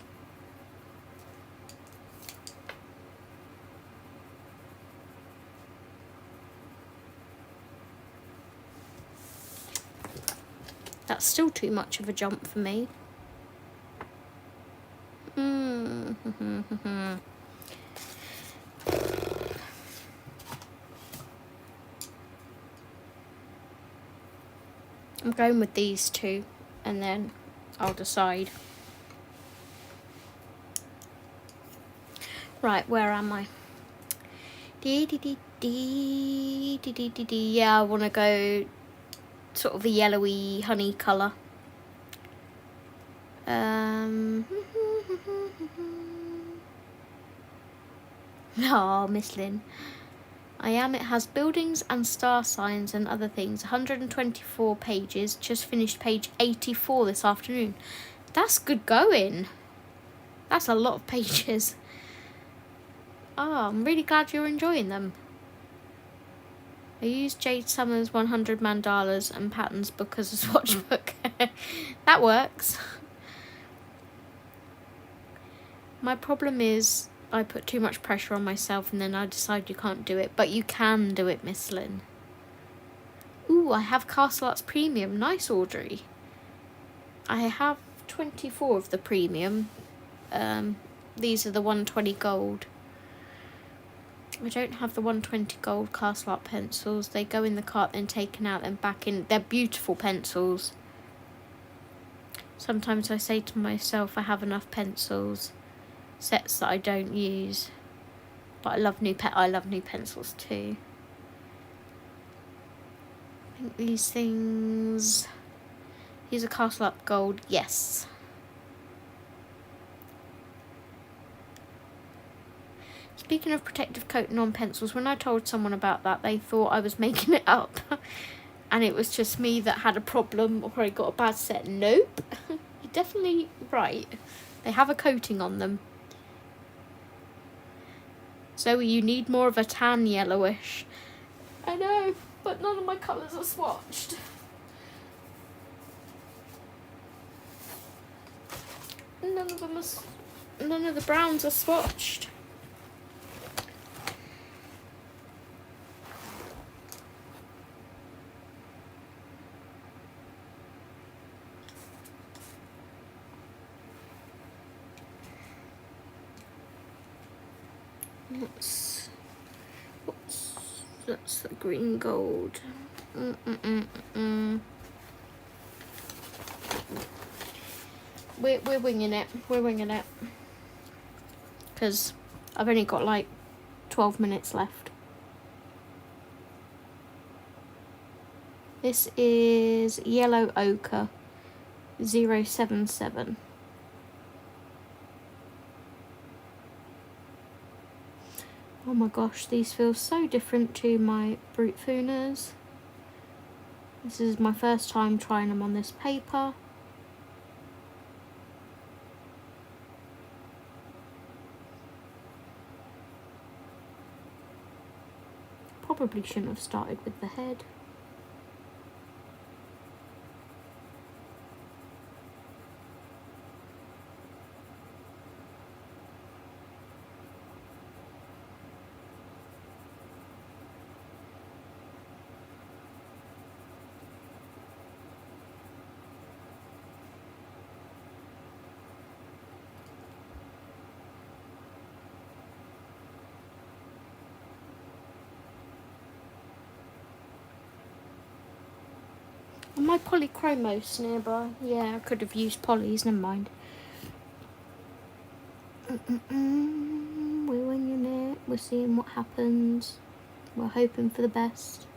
That's still too much of a jump for me. I'm going with these two and then I'll decide. Right, where am I? Yeah, I want to go sort of a yellowy honey colour. Oh, Miss Lynn. I am. It has buildings and star signs and other things. 124 pages. Just finished page 84 this afternoon. That's good going. That's a lot of pages. Oh, I'm really glad you're enjoying them. I used Jade Summers' 100 Mandalas and Patterns book as a swatch book. That works. My problem is I put too much pressure on myself and then I decide you can't do it. But you can do it, Miss Lynn. Ooh, I have Castle Arts Premium. Nice, Audrey. I have 24 of the premium. These are the 120 gold. I don't have the 120 gold Castle Art pencils. They go in the cart, then taken out, then back in. They're beautiful pencils. Sometimes I say to myself, I have enough pencils, sets that I don't use. But I love new pencils too. I think these things. These are Castle Art gold. Yes. Speaking of protective coating on pencils, when I told someone about that, they thought I was making it up. And it was just me that had a problem or I got a bad set. Nope. You're definitely right. They have a coating on them. Zoe, you need more of a tan yellowish. I know, but none of my colours are swatched. None of the browns are swatched. That's the green gold. We're winging it. We're winging it. Because I've only got like 12 minutes left. This is Yellow Ochre 077. Oh my gosh, these feel so different to my Brute Funas. This is my first time trying them on this paper. Probably shouldn't have started with the head. Are my polychromos nearby? Yeah, I could have used polys, never mind. We're winging it, we're seeing what happens, we're hoping for the best.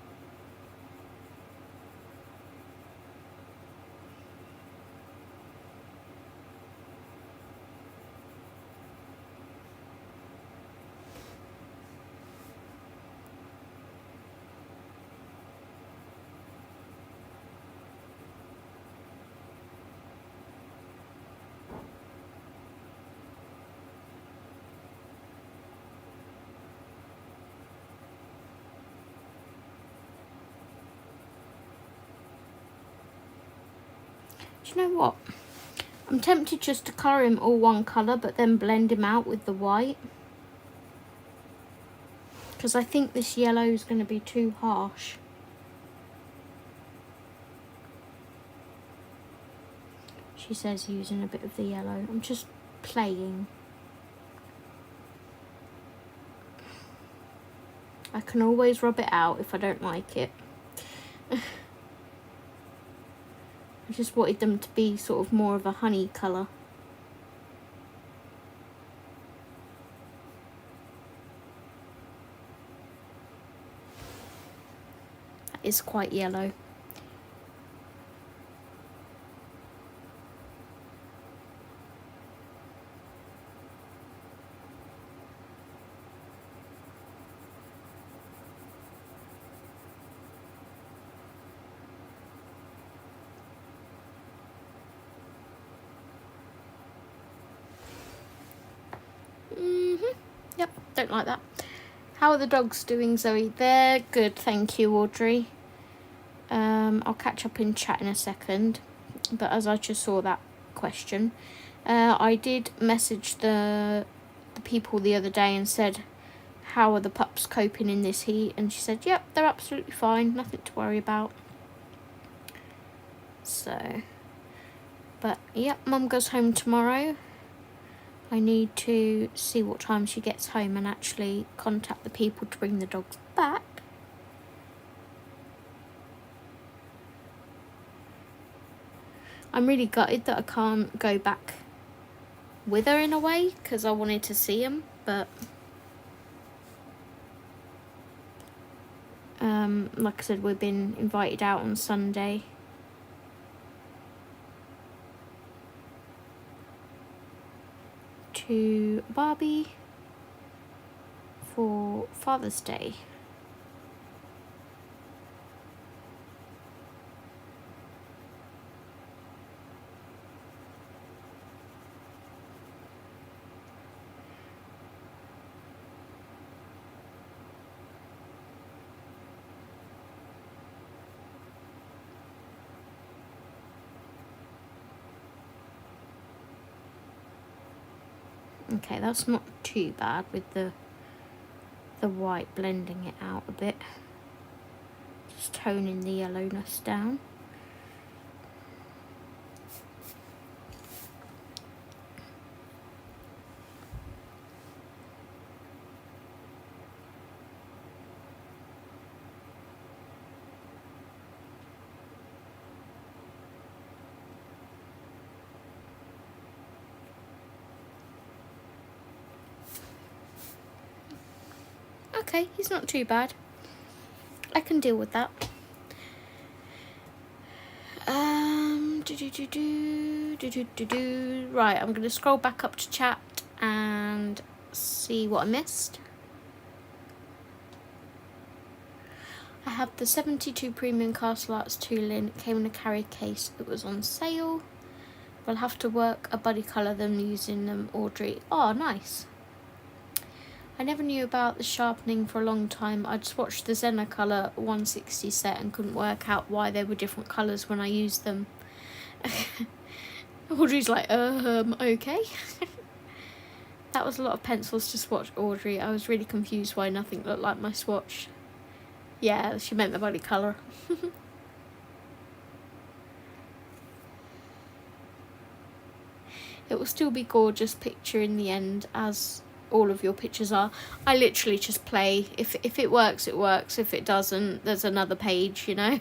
Do you know what? I'm tempted just to colour him all one colour, but then blend him out with the white. Because I think this yellow is going to be too harsh. She says using a bit of the yellow. I'm just playing. I can always rub it out if I don't like it. I just wanted them to be sort of more of a honey colour. That is quite yellow. Yep, don't like that. How are the dogs doing, Zoe? They're good, thank you, Audrey. I'll catch up in chat in a second. But as I just saw that question, I did message the people the other day and said, how are the pups coping in this heat? And she said, yep, they're absolutely fine, nothing to worry about. So, but yep, Mum goes home tomorrow. I need to see what time she gets home and actually contact the people to bring the dogs back. I'm really gutted that I can't go back with her in a way, because I wanted to see them, but like I said, we've been invited out on Sunday. To Barbie for Father's Day. Okay, that's not too bad with the white, blending it out a bit. Just toning the yellowness down. Okay, he's not too bad. I can deal with that. Right, I'm going to scroll back up to chat and see what I missed. I have the 72 Premium Castle Arts 2 lin. It came in a carry case. It was on sale. We'll have to work a buddy colour them using them, Audrey. Oh, nice. I never knew about the sharpening for a long time. I just watched the Zennacolor 160 set and couldn't work out why they were different colours when I used them. Audrey's like, okay. That was a lot of pencils to swatch, Audrey. I was really confused why nothing looked like my swatch. Yeah, she meant the body colour. It will still be gorgeous picture in the end, as all of your pictures are. I literally just play. If it works, it works. If it doesn't, there's another page, you know.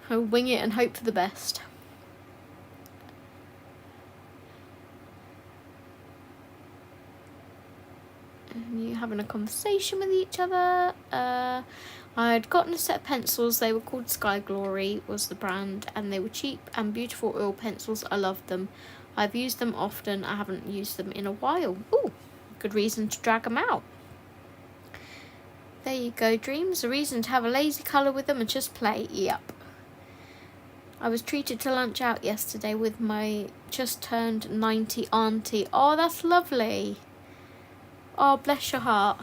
I wing it and hope for the best. And you having a conversation with each other. I'd gotten a set of pencils. They were called Sky Glory was the brand, and they were cheap and beautiful oil pencils. I loved them. I've used them often. I haven't used them in a while. Ooh, good reason to drag them out. There you go, Dreams. A reason to have a lazy colour with them and just play. Yep. I was treated to lunch out yesterday with my just turned 90 auntie. Oh, that's lovely. Oh, bless your heart.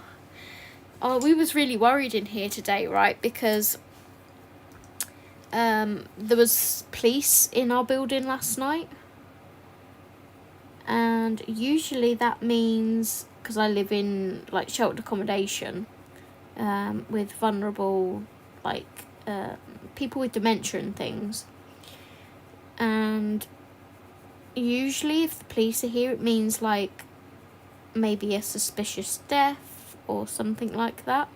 Oh, we was really worried in here today, right? Because there was police in our building last night. And usually that means, because I live in like sheltered accommodation with vulnerable people with dementia and things, and usually if the police are here it means like maybe a suspicious death or something like that.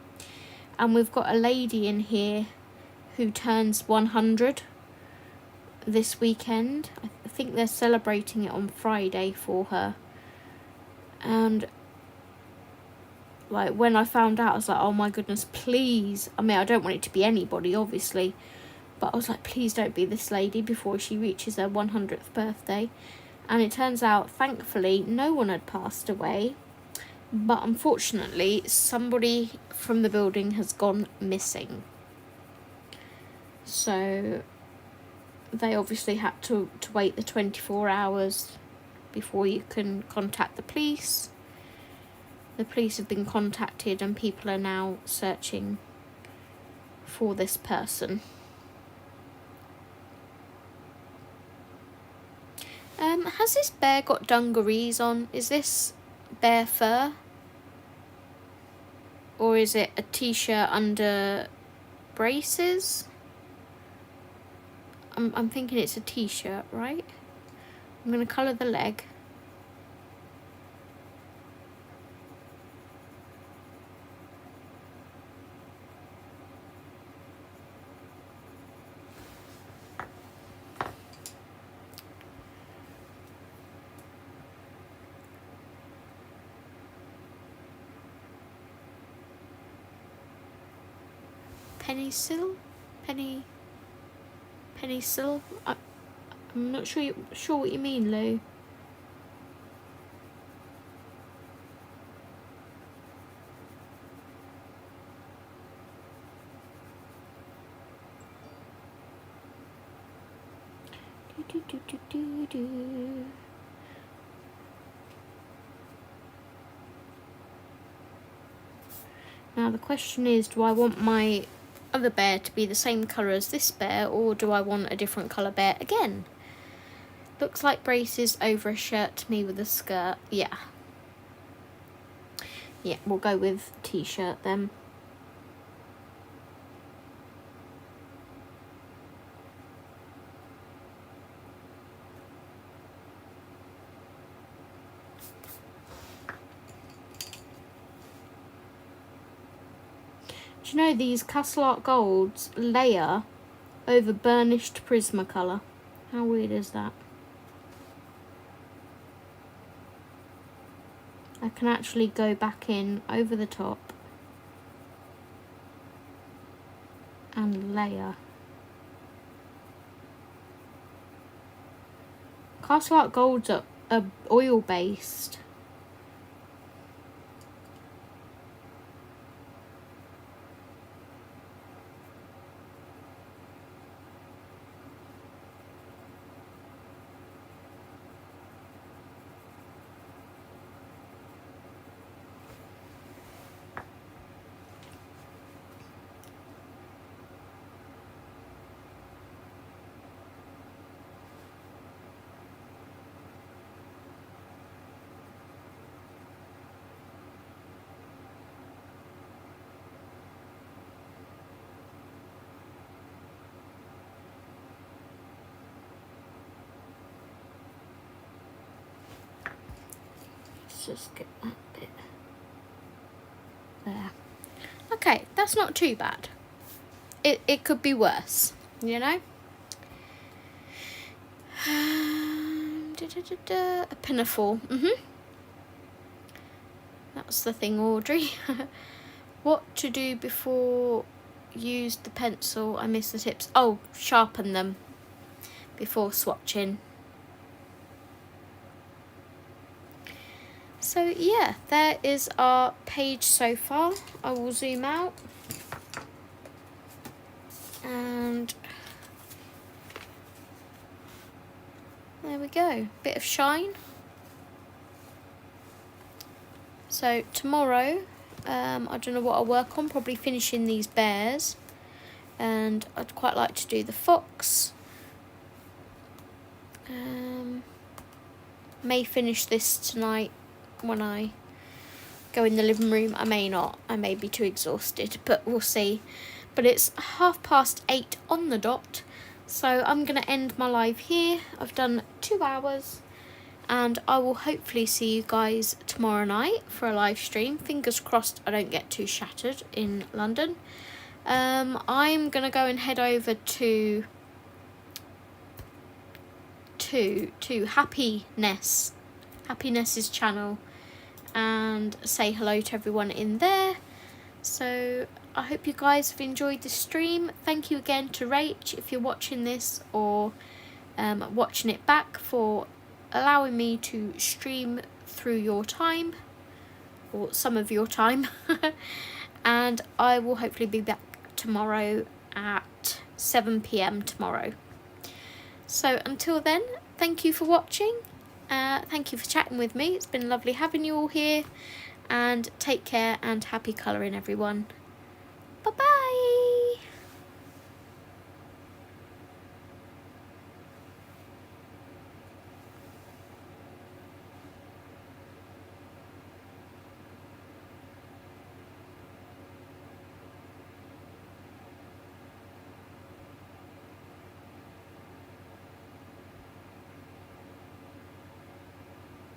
And we've got a lady in here who turns 100 this weekend. I think they're celebrating it on Friday for her. And like when I found out, I was like, oh my goodness, please. I mean, I don't want it to be anybody, obviously, but I was like, please don't be this lady before she reaches her 100th birthday. And it turns out, thankfully, no one had passed away. But unfortunately, somebody from the building has gone missing. So they obviously had to wait the 24 hours before you can contact the police. The police have been contacted and people are now searching for this person. Has this bear got dungarees on? Is this bear fur? Or is it a t-shirt under braces? I'm thinking it's a t-shirt, right? I'm going to colour the leg. Penicil? Penicil? I'm not sure what you mean, Lou. Now the question is, do I want my other bear to be the same colour as this bear, or do I want a different colour bear again? Looks like braces over a shirt to me with a skirt. Yeah, we'll go with t-shirt then. Do you know these Castle Art Golds layer over burnished Prismacolor? How weird is that? I can actually go back in over the top and layer. Castle Art Golds are oil based. Just get that bit there. Okay, that's not too bad. It could be worse, you know. A pinafore. That's the thing, Audrey. What to do before use the pencil? I missed the tips. Oh, sharpen them before swatching. So yeah, there is our page so far. I will zoom out and there we go, bit of shine. So tomorrow, I don't know what I'll work on, probably finishing these bears. and I'd quite like to do the fox. May finish this tonight when I go in the living room. I may not, I may be too exhausted, but we'll see. But it's 8:30 on the dot, so I'm going to end my live here. I've done 2 hours, and I will hopefully see you guys tomorrow night for a live stream. Fingers crossed I don't get too shattered in London. I'm going to go and head over to Happiness's channel and say hello to everyone in there. So I hope you guys have enjoyed the stream. Thank you again to Rach, if you're watching this or watching it back, for allowing me to stream through your time, or some of your time. And I will hopefully be back tomorrow at 7 p.m. tomorrow. So until then, thank you for watching. Thank you for chatting with me. It's been lovely having you all here. And take care and happy colouring, everyone.